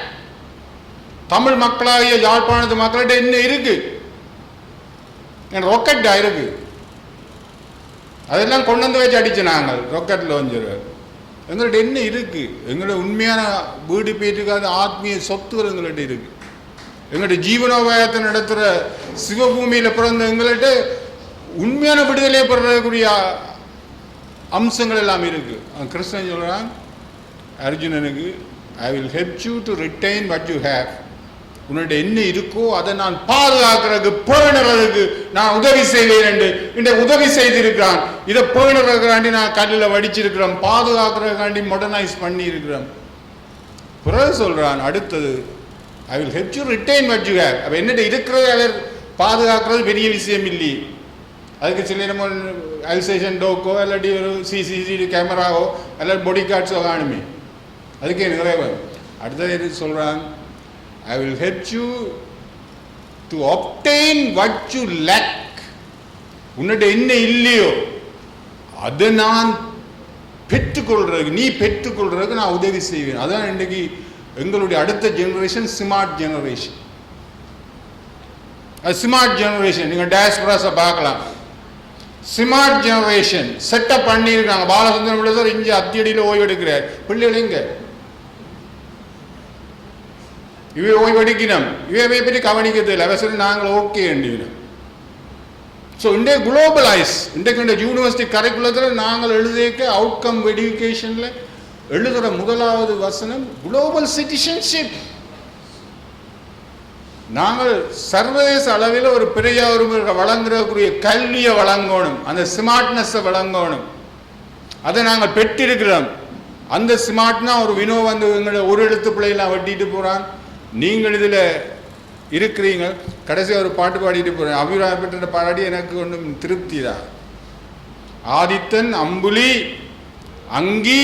Tamil மக்களாகிய யாழ்ப்பாணத்து மக்கள்கிட்ட என்ன இருக்கு? என் ராக்கெட்டா இருக்கு, அதெல்லாம் கொண்டு வந்து வச்சு அடிச்சு நாங்கள் ராக்கெட்டில் வந்துடுவோம். எங்கள்கிட்ட என்ன இருக்கு? எங்களோட உண்மையான வீடு பேட்டுக்காத ஆத்மீய சொத்துகள் எங்கள்கிட்ட இருக்கு. எங்களுடைய ஜீவனோபாயத்தை நடத்துகிற சிவபூமியில் பிறந்த எங்கள்கிட்ட உண்மையான விடுதலை பெறக்கூடிய அம்சங்கள் எல்லாம் இருக்கு. கிருஷ்ணன் சொல்கிறான் அர்ஜுனனுக்கு, ஐ will help you to retain what you have. உன்னுடைய என்ன இருக்கோ அதை நான் பாதுகாக்கிறதுக்கு பேணுறதுக்கு நான் உதவி செய்வேன் என்று இன்றைக்கு உதவி செய்திருக்கிறான். இதை பேணுறதுக்காண்டி நான் கல்லில் வடிச்சிருக்கிறோம், பாதுகாக்கிறதுக்காண்டி மாடர்னைஸ் பண்ணி இருக்கிறோம். பிறகு சொல்கிறான் அடுத்தது, ஐ will help you retain what you have. அப்போ என்னட்டு இருக்கிறத அவர் பாதுகாக்கிறது பெரிய விஷயம் இல்லை. அதுக்கு சில நம்ம அல்சேஷன் டோக்கோ இல்லாட்டி ஒரு சிசிடிவி கேமராவோ இல்லாட்டி பாடி கார்ட்ஸோ காணுமே, அதுக்கே நிறைவேறும். அடுத்தது எது சொல்கிறான், I will help you to obtain what you lack. உன்னிட்ட என்ன இல்லையோ அதை நான் பெற்றுக்கொள்றதுக்கு, நீ பெற்றுக்கொள்றதுக்கு நான் உதவி செய்வேன். அதான் இன்றைக்கு எங்களுடைய அடுத்த ஜெனரேஷன் ஸ்மார்ட் ஜெனரேஷன். அது ஸ்மார்ட் ஜெனரேஷன். நீங்கள் டேஷ்பராஸை பார்க்கலாம், ஸ்மார்ட் ஜெனரேஷன் செட்டப் பண்ணியிருக்காங்க. பாலசுந்தரம் பிள்ளை சார் இங்கே அத்தியடியில் ஓய்வு எடுக்கிறார். பிள்ளைகள் எங்க இவை ஓய்வு எடுக்கணும், இவை பற்றி கவனிக்கிறதில்லை. அவசரம் நாங்கள் ஓகே அண்டிவினோம். ஸோ இன்றைக்கு குளோபலைஸ், இன்றைக்கு இந்த யூனிவர்சிட்டி கரிக்குலத்தில் நாங்கள் எழுதியிருக்க அவுட்கம் எஜுகேஷனில் எழுதுகிற முதலாவது வசனம் குளோபல் சிட்டிசன்ஷிப். நாங்கள் சர்வதேச அளவில் ஒரு பெரிய ஒரு வழங்குறக்கூடிய கல்வியை வழங்கணும், அந்த ஸ்மார்ட்னஸை வழங்கணும். அதை நாங்கள் பெற்றிருக்கிறோம். அந்த ஸ்மார்ட்னா ஒரு வினோ வந்து எங்களை ஒரு எழுத்து பிள்ளையெல்லாம் வெட்டிட்டு போகிறான். நீங்கள் இதில் இருக்கிறீங்க. கடைசியாக ஒரு பாட்டு பாடிட்டு போகிறேன், அபிராமப்பட்ட பாடி எனக்கு ஒன்றும் திருப்தி தான். ஆதித்தன், அம்புலி, அங்கி,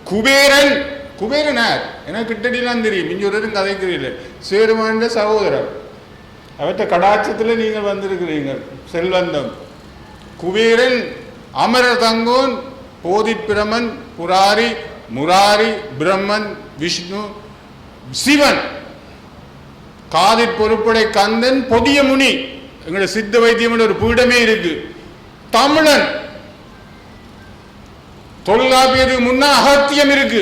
குபேரன். குபேரனார் எனக்கு கிட்டடிலாம் தெரியும், இஞ்சொருவரும் கதைக்கிறீங்க. சேருமாண்ட சகோதரர், அவற்ற கடாட்சத்தில் நீங்கள் வந்திருக்கிறீர்கள். செல்வந்தம். குபேரன், அமரர் தங்கோன், போதித் பிரமன், புராரி, முராரி, பிரம்மன், விஷ்ணு, சிவன், காதிற் பொறுப்படை கந்தன், பொதிய முனி. எங்களோட சித்த வைத்தியம் ஒரு பீடமே இருக்கு. தமிழன், தொல்காப்பியத்துக்கு முன்னா அகத்தியம் இருக்கு.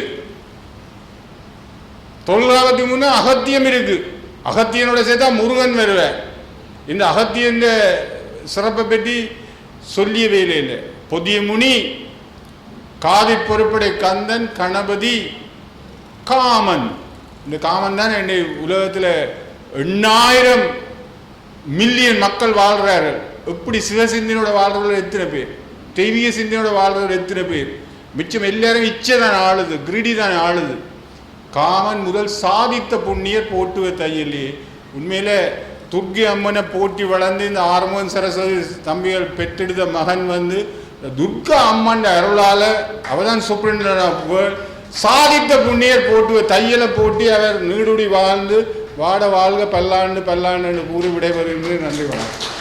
தொல்காப்பியத்துக்கு முன்னா அகத்தியம் இருக்கு. அகத்தியனோட சேர்த்தா முருகன் வருவேன். இந்த அகத்தியன் சிறப்பை பற்றி சொல்லிய வேலையில் பொதிய முனி, காதிற் பொறுப்படை கந்தன், கணபதி, காமன். இந்த காமன் தான் என்னை உலகத்தில் 8,000 மில்லியன் மக்கள் வாழ்றார்கள். எப்படி சிவசிந்தனோட வாழ்றவர்கள் எத்தனை பேர், தெய்வீக சிந்தனையோட வாழ்றவர்கள் எத்தனை பேர்? மிச்சம் எல்லாரும் இச்சை தான் ஆளுது, கிரீடி தான் ஆளுது. காமன் முதல் சாதித்த புண்ணியர் போட்டுவ தையலே. உண்மையில துர்க்கி அம்மனை போட்டி வளர்ந்து இந்த ஆர்மோன் சரஸ்வதி தம்பிகள் பெற்றெடுத்த மகன் துர்கா அம்மன் அருளால அவதான் சூப்பரண்ட் சாதித்த புண்ணியர் போட்டுவ தையலை போட்டி அவர் நீடுடி வாழ்ந்து வாட வாழ்க பல்லாண்டு பல்லாண்டு கூறி விடைபெறுகின்ற. நன்றி வணக்கம்.